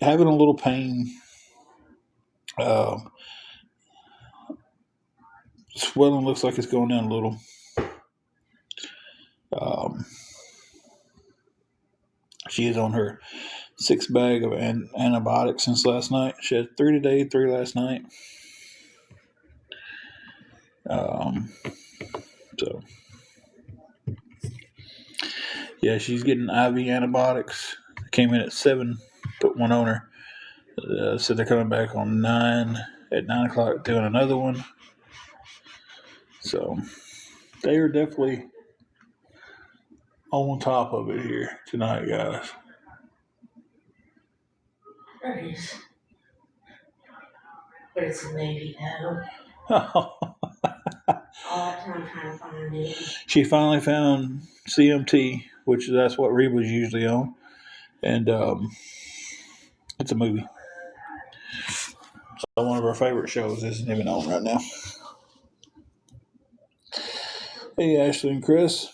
Having a little pain. Um, Swelling looks like it's going down a little. Um, She is on her 6th bag of antibiotics since last night. She had 3 today, 3 last night. So, yeah, she's getting IV antibiotics. Came in at 7, put one on her. Said they're coming back on 9 at 9 o'clock doing another one. So they are definitely on top of it here tonight, guys. There it is. But it's a lady though. All the time trying to find it. She finally found CMT, which that's what Reba's usually on, and it's a movie. So one of our favorite shows isn't even on right now. Hey, Ashley and Chris,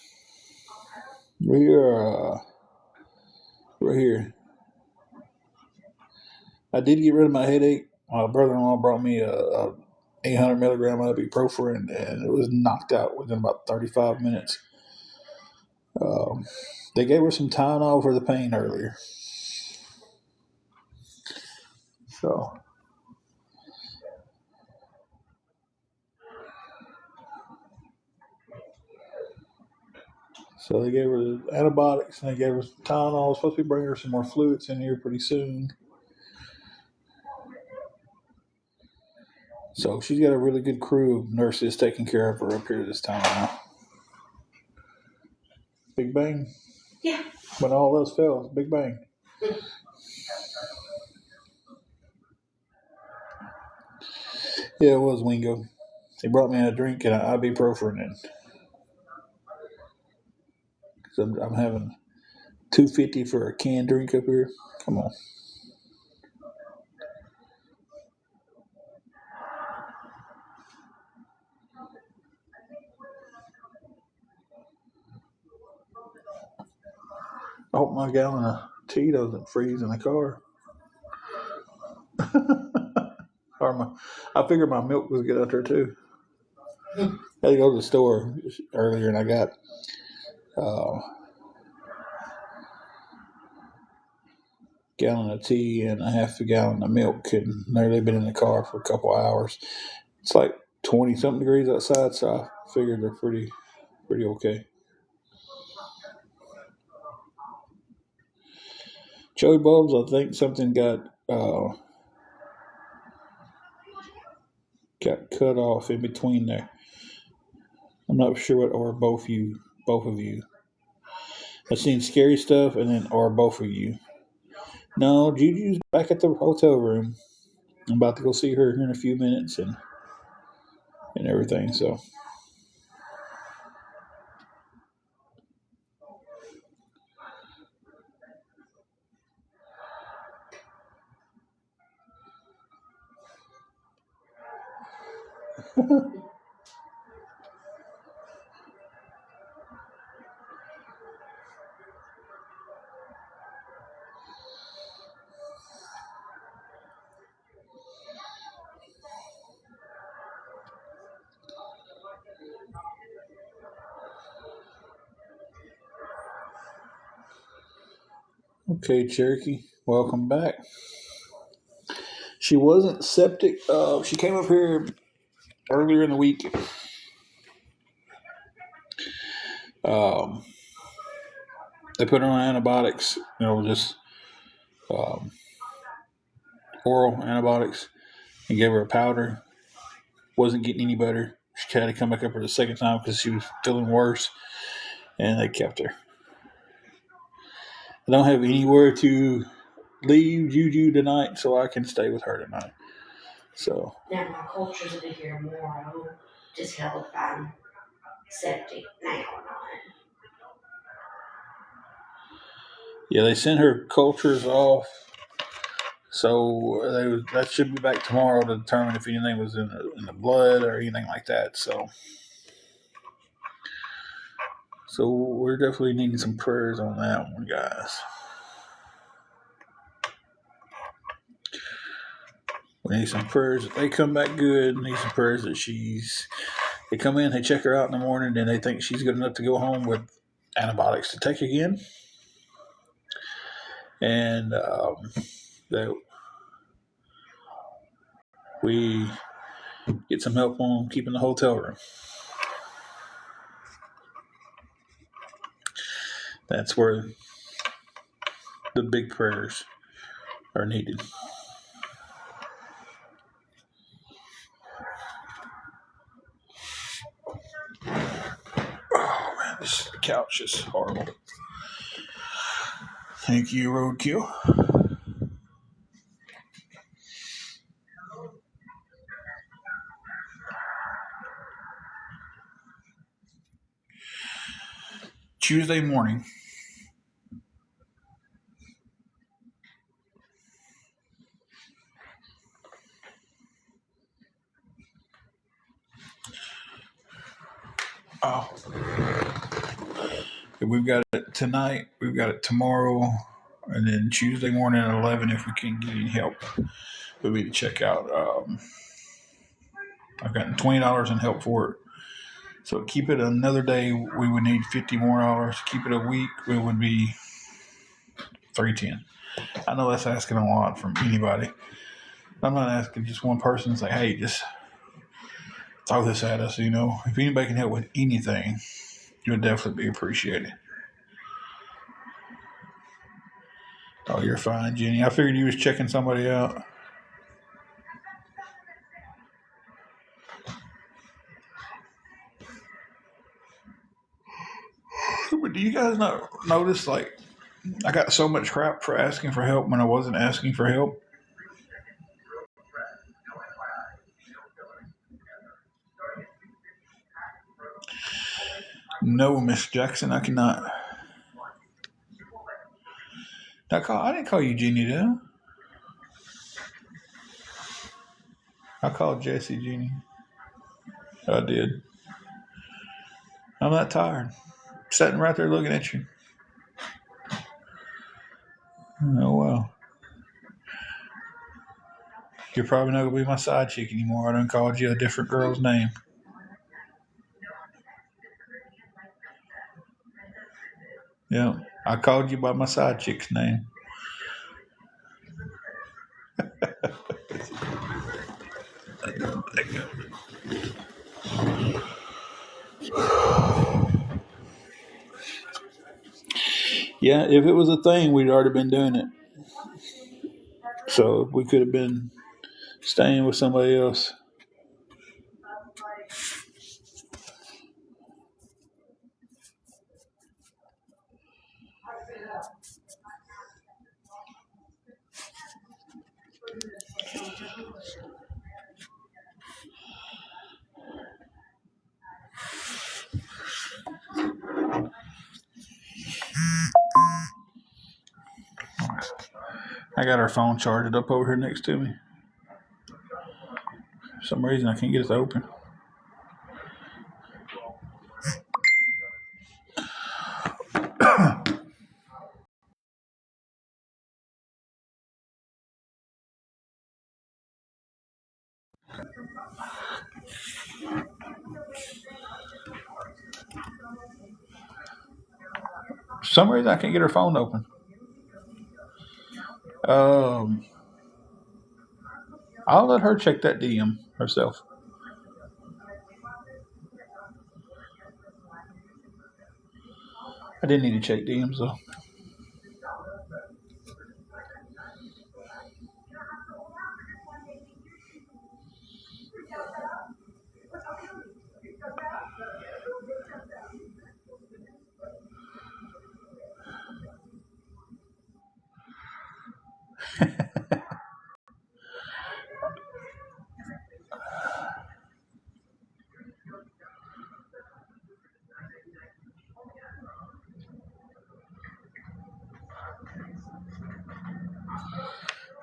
we're here. I did get rid of my headache. My brother-in-law brought me a 800 milligram ibuprofen, and it was knocked out within about 35 minutes. They gave her some Tylenol for the pain earlier. So they gave her the antibiotics, and they gave her some Tylenol. Supposed to be bringing her some more fluids in here pretty soon. So she's got a really good crew of nurses taking care of her up here this time now. Big Bang? Yeah. When all else fails, Big Bang. Yeah, it was Wingo. He brought me a drink and an ibuprofen, and so I'm having $2.50 for a canned drink up here. Come on. I hope my gallon of tea doesn't freeze in the car. I figured my milk was good out there too. I had to go to the store earlier, and I got gallon of tea and a half a gallon of milk, and they've been in the car for a couple hours. It's like 20 something degrees outside, so I figured they're pretty okay. Joey Bulbs, I think something got cut off in between there. I'm not sure what, or both of you. I've seen scary stuff, and then or both of you. No, Juju's back at the hotel room. I'm about to go see her here in a few minutes and everything. So. Okay, Cherokee, welcome back. She wasn't septic. She came up here earlier in the week. They put her on antibiotics, just oral antibiotics, and gave her a powder. Wasn't getting any better. She had to come back up for the second time because she was feeling worse, and they kept her. I don't have anywhere to leave Juju tonight, so I can stay with her tonight. So now my cultures will be here tomorrow. Just hell if I'm septic now or not. Yeah, they sent her cultures off, so that should be back tomorrow to determine if anything was in the blood or anything like that. So we're definitely needing some prayers on that one, guys. We need some prayers that they come back good. We need some prayers that they come in, they check her out in the morning, and they think she's good enough to go home with antibiotics to take again. and that we get some help on keeping the hotel room. That's where the big prayers are needed. Oh man, this couch is horrible. Thank you, Roadkill. Tuesday morning. Oh, we've got it tonight. We've got it tomorrow, and then Tuesday morning at 11. If we can get any help, we'll be to check out. I've gotten $20 in help for it. So to keep it another day, we would need $50 more. Keep it a week, it would be $310. I know that's asking a lot from anybody. I'm not asking just one person to say, hey, just throw this at us. If anybody can help with anything, it would definitely be appreciated. Oh, you're fine, Jenny. I figured you was checking somebody out. But do you guys notice, like, I got so much crap for asking for help when I wasn't asking for help? No, Miss Jackson, I cannot. I didn't call you Jeannie, did I? I called Jessie Jeannie. I did. I'm not tired. Sitting right there looking at you. Oh, well. You're probably not going to be my side chick anymore. I done called you a different girl's name. Yeah, I called you by my side chick's name. Yeah, if it was a thing, we'd already been doing it. So we could have been staying with somebody else. I got our phone charged up over here next to me. For some reason, I can't get it to open. For some reason, I can't get her phone open. I'll let her check that DM herself. I didn't need to check DMs though.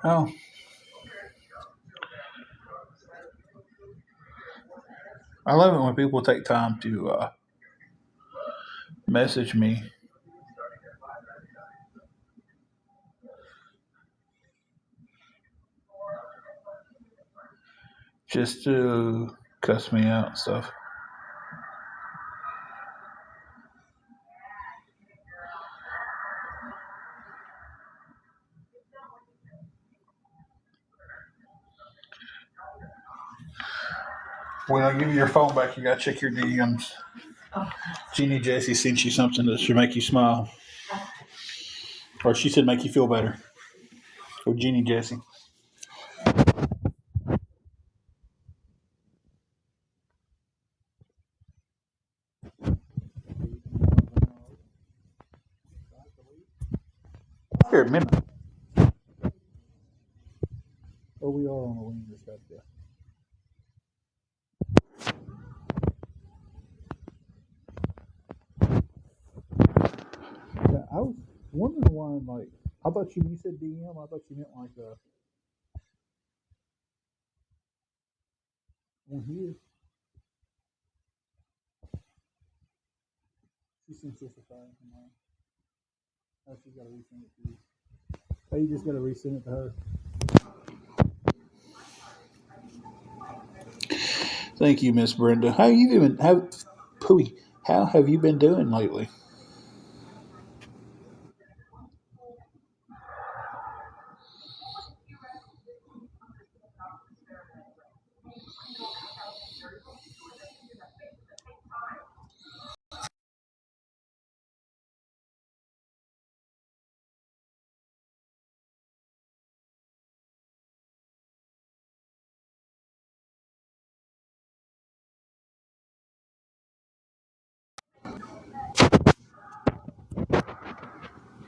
Oh, I love it when people take time to message me. Just to cuss me out and stuff. When I give you your phone back, you gotta check your DMs. Oh. Jeannie Jessie sent you something that should make you smile. Or she said make you feel better. So Jeannie Jessie. Here at midnight. Oh, we are on a wing this stuff, yeah. Yeah, I was wondering why, like, I thought you said DM, I thought you meant like on here. She sent us a file from her. Oh, she's got to resend it to you. Oh, you just got to resend it to her. Thank you, Miss Brenda. How you doing? How have you been doing lately?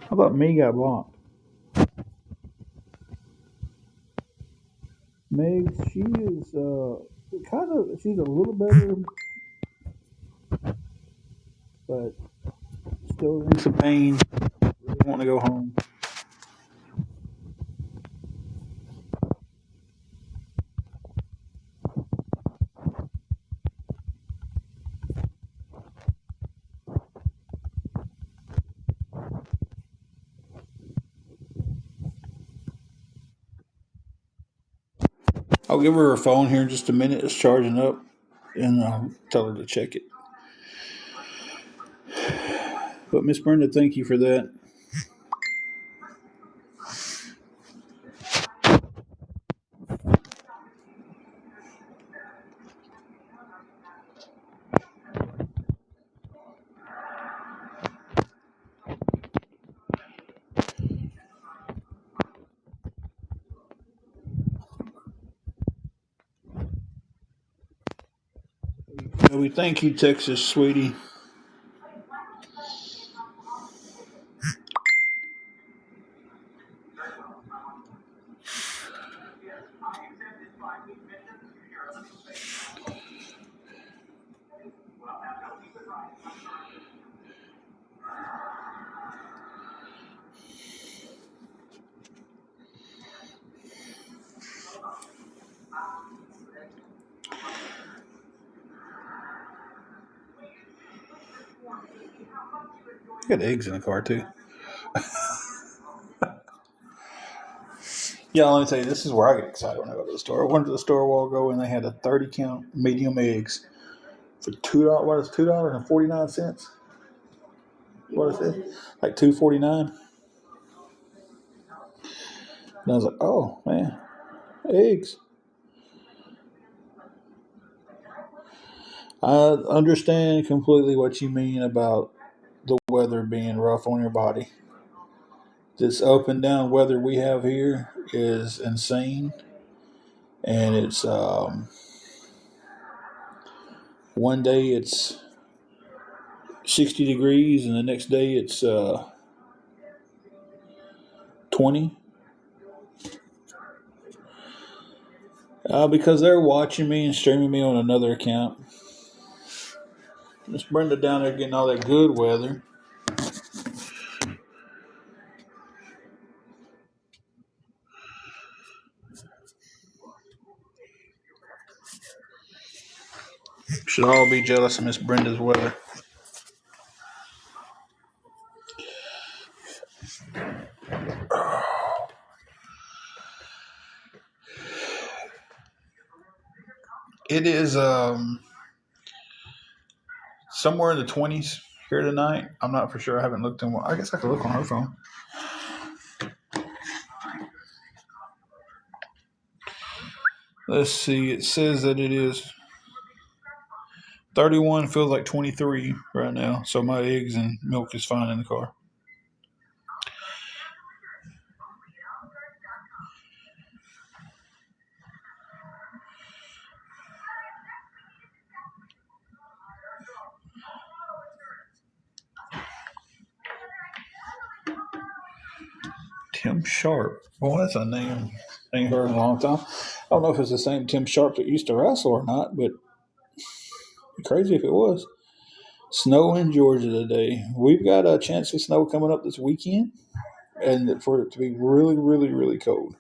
How about me got blocked? Meg, she is kind of, she's a little better, but still in some pain. Really want to go home. I'll give her phone here in just a minute. It's charging up, and I'll tell her to check it. But Miss Brenda, thank you for that. We thank you, Texas, sweetie. Got eggs in the car too. Yeah, let me tell you, this is where I get excited when I go to the store. I went to the store a while ago and they had a 30 count medium eggs for $2. What is $2.49? What is it? Like $2.49. And I was like, oh man, eggs. I understand completely what you mean about the weather being rough on your body. This up and down weather we have here is insane, and it's one day it's 60 degrees, and the next day it's 20. Because they're watching me and streaming me on another account. Miss Brenda down there getting all that good weather. Should all be jealous of Miss Brenda's weather. It is somewhere in the 20s here tonight. I'm not for sure. I haven't looked in. I guess I could look on her phone. Let's see. It says that it is 31 feels like 23 right now. So my eggs and milk is fine in the car. Tim Sharp. Well, that's a name I ain't heard in a long time. I don't know if it's the same Tim Sharp that used to wrestle or not, but crazy if it was. Snow in Georgia today. We've got a chance of snow coming up this weekend, and for it to be really, really, really cold.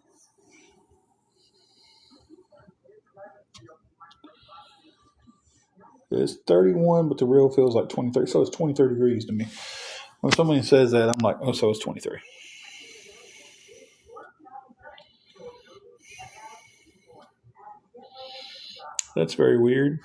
It's 31, but the real feels like 23. So it's 23 degrees to me. When somebody says that, I'm like, oh, so it's 23. That's very weird.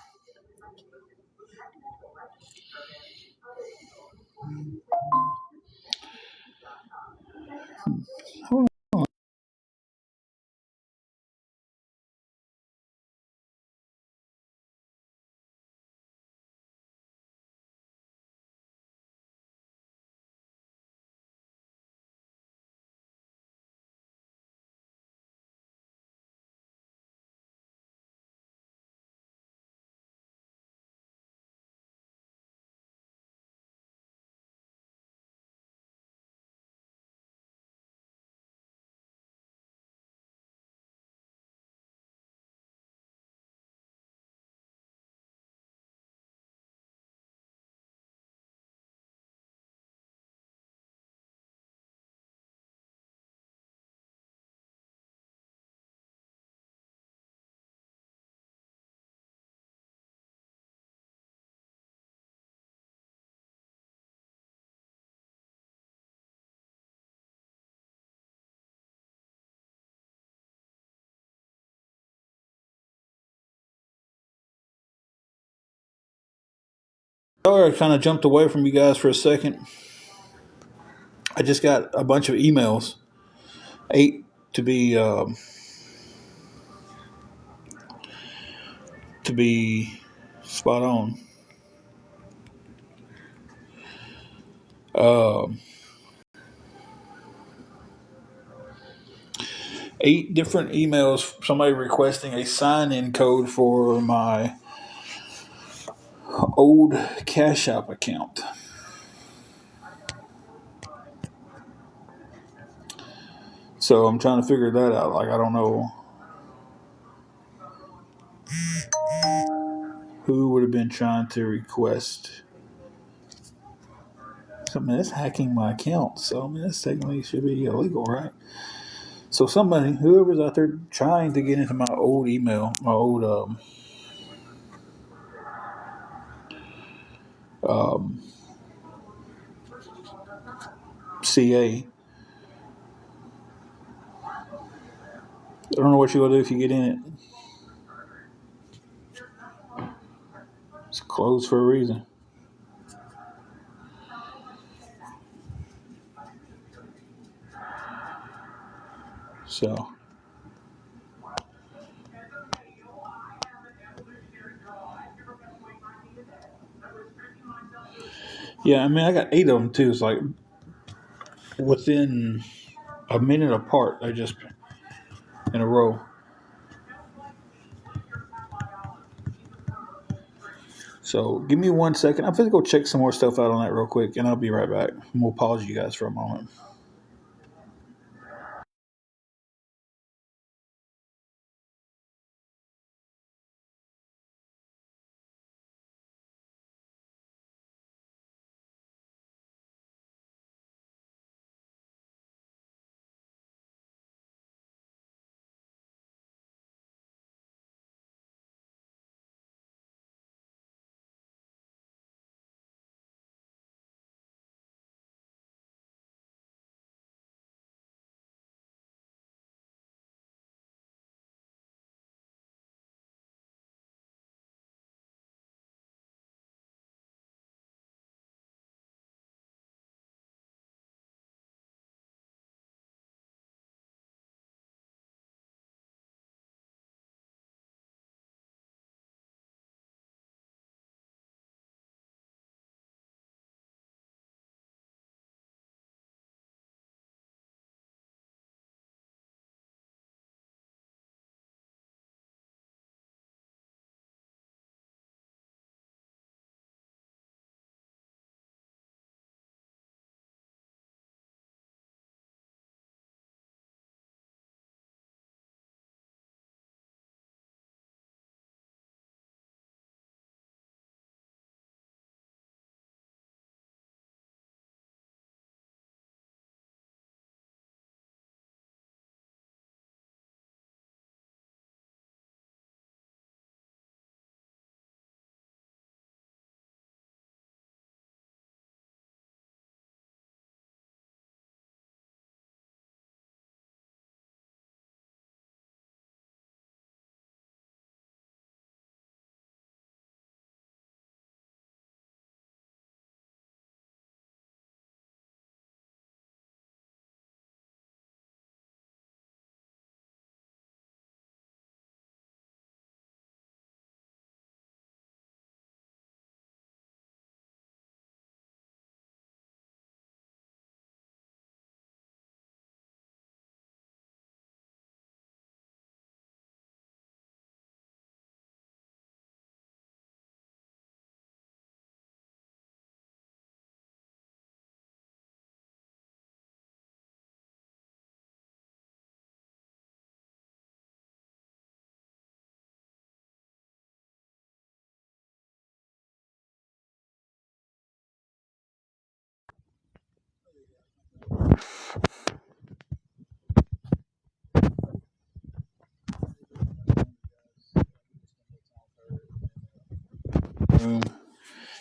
Sorry, I kind of jumped away from you guys for a second. I just got a bunch of emails, 8 to be spot on. 8 different emails. Somebody requesting a sign-in code for my old Cash App account. So I'm trying to figure that out. Like, I don't know who would have been trying to request something that's hacking my account. So, I mean, that's technically should be illegal, right? So, somebody, whoever's out there trying to get into my old email, my old CA, I don't know what you're going to do if you get in it. It's closed for a reason. So, yeah, I mean, I got 8 of them too. It's like within a minute apart, they just in a row. So give me 1 second. I'm going to go check some more stuff out on that real quick, and I'll be right back. And we'll pause you guys for a moment.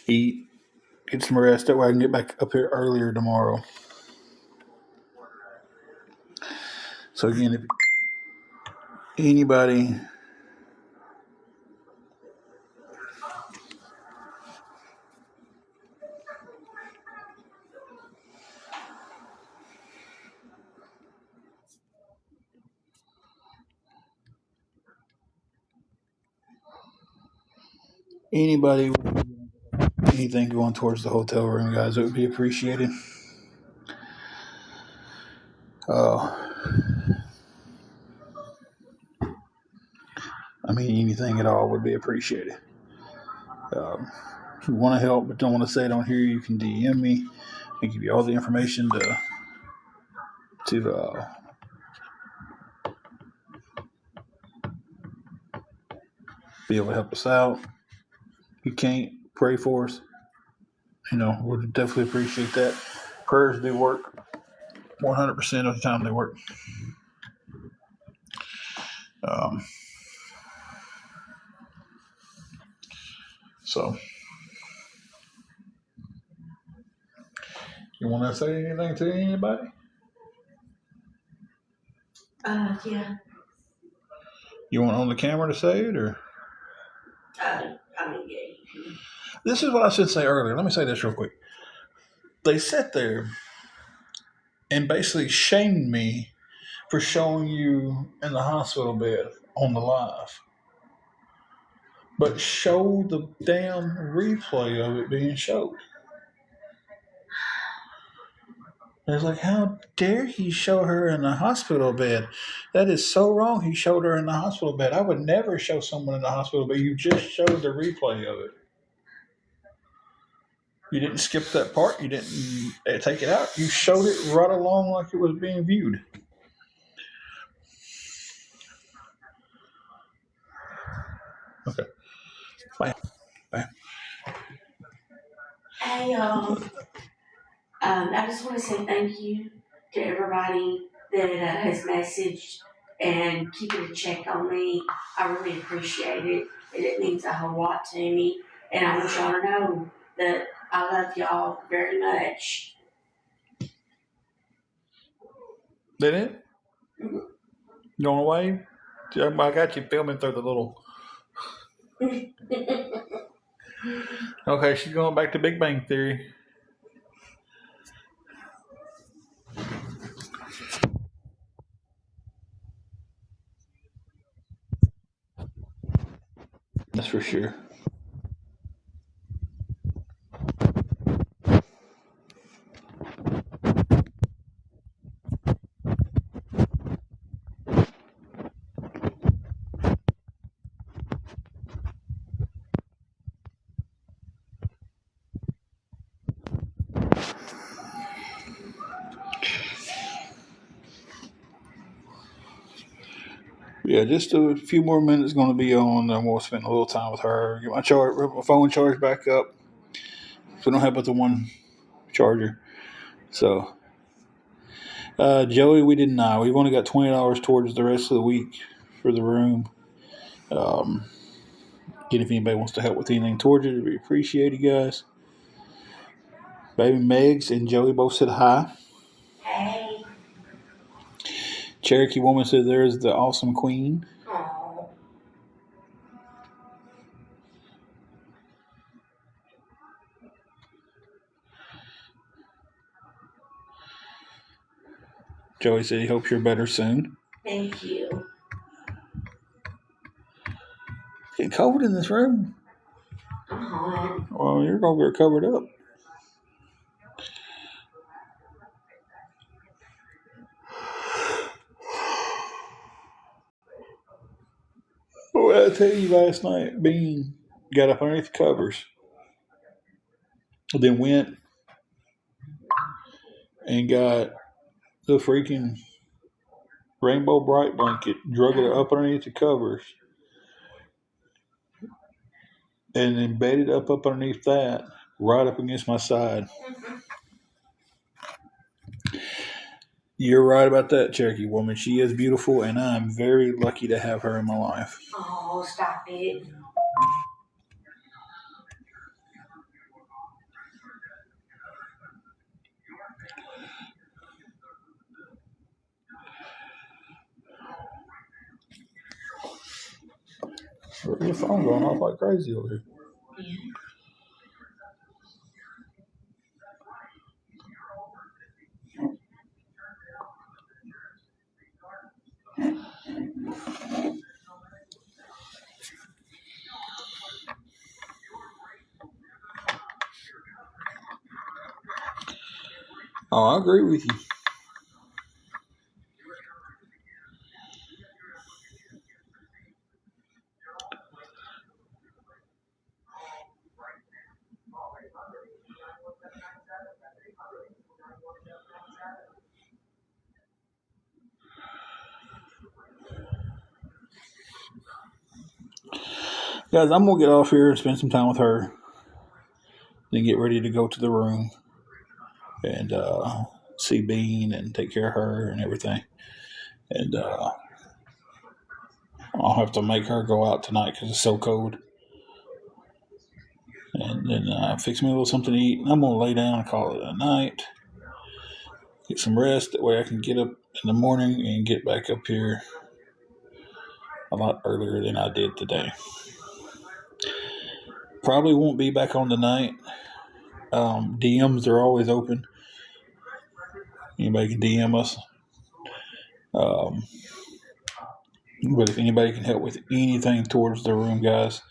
Eat, get some rest. That way I can get back up here earlier tomorrow. So again, if anybody anything going towards the hotel room, guys, it would be appreciated. I mean, anything at all would be appreciated. If you want to help but don't want to say it on here, you can DM me. I give you all the information to be able to help us out. If you can't, pray for us. We'd definitely appreciate that. Prayers do work. 100% of the time they work. So, you want to say anything to anybody? Yeah. You want on the camera to say it, or? Yeah. This is what I should say earlier. Let me say this real quick. They sat there and basically shamed me for showing you in the hospital bed on the live. But show the damn replay of it being showed. It's like, how dare he show her in the hospital bed? That is so wrong. He showed her in the hospital bed. I would never show someone in the hospital bed. You just showed the replay of it. You didn't skip that part. You didn't take it out. You showed it right along like it was being viewed. Okay. Bye. Bye. Hey, y'all. I just want to say thank you to everybody that has messaged and keeping a check on me. I really appreciate it. It means a whole lot to me. And I want y'all to know that I love y'all very much. Did it? Mm-hmm. You want to wave? I got you filming through the little. Okay, she's going back to Big Bang Theory. That's for sure. Yeah, just a few more minutes going to be on, and we'll spend a little time with her. Get my phone charged back up. So we don't have but the one charger. So, Joey, we didn't know. We've only got $20 towards the rest of the week for the room. Again, if anybody wants to help with anything towards it, we appreciate it, guys. Baby Megs and Joey both said hi. Hey. Cherokee Woman said there's the awesome queen. Aww. Joey said he hopes you're better soon. Thank you. It's getting cold in this room. I'm hot. Well, you're going to get covered up. What did I tell you last night? Bean got up underneath the covers, then went and got the freaking Rainbow Bright blanket, drug it up underneath the covers, and then bedded up underneath that, right up against my side. You're right about that, Cherokee woman. She is beautiful, and I'm very lucky to have her in my life. Oh, stop it. Your phone going off like crazy over here. Yeah. Oh, I agree with you. Guys, I'm going to get off here and spend some time with her. Then get ready to go to the room and see Bean and take care of her and everything. And I'll have to make her go out tonight because it's so cold. And then fix me a little something to eat. And I'm going to lay down and call it a night. Get some rest. That way I can get up in the morning and get back up here a lot earlier than I did today. Probably won't be back on tonight. DMs are always open. Anybody can DM us. But if anybody can help with anything towards the room, guys,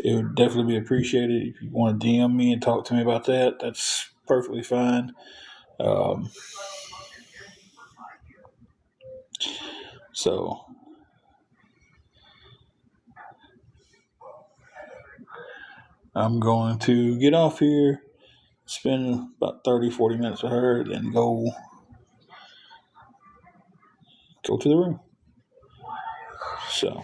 it would definitely be appreciated. If you want to DM me and talk to me about that, that's perfectly fine. So I'm going to get off here, spend about 30, 40 minutes with her, then go to the room. So,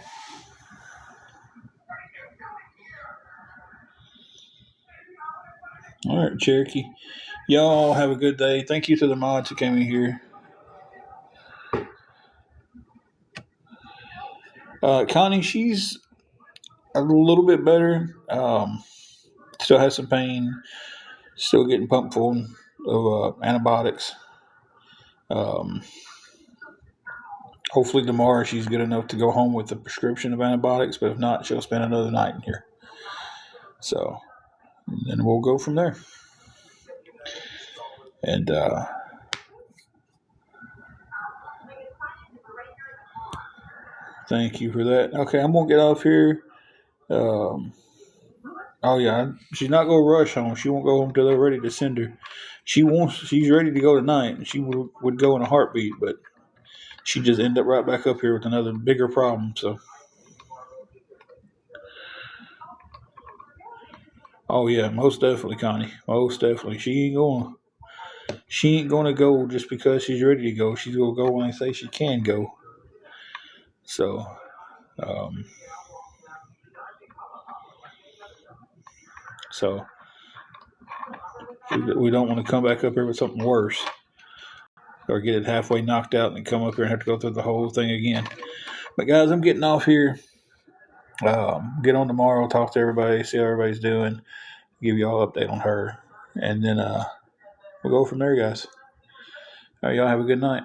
all right, Cherokee. Y'all have a good day. Thank you to the mods who came in here. Connie, she's a little bit better. Still has some pain. Still getting pumped full of antibiotics. Hopefully tomorrow she's good enough to go home with a prescription of antibiotics, but if not, she'll spend another night in here. So, then we'll go from there. And thank you for that. Okay, I'm gonna get off here. Oh yeah, she's not gonna rush home. She won't go home till they're ready to send her. She's ready to go tonight, and she would go in a heartbeat, but she just ended up right back up here with another bigger problem. So, oh yeah, most definitely, Connie, most definitely. She ain't gonna go just because she's ready to go. She's gonna go when they say she can go. So, um, so we don't want to come back up here with something worse, or get it halfway knocked out and then come up here and have to go through the whole thing again. But guys, I'm getting off here. Get on tomorrow, talk to everybody, see how everybody's doing, give you all an update on her, and then we'll go from there, guys. All right, y'all have a good night.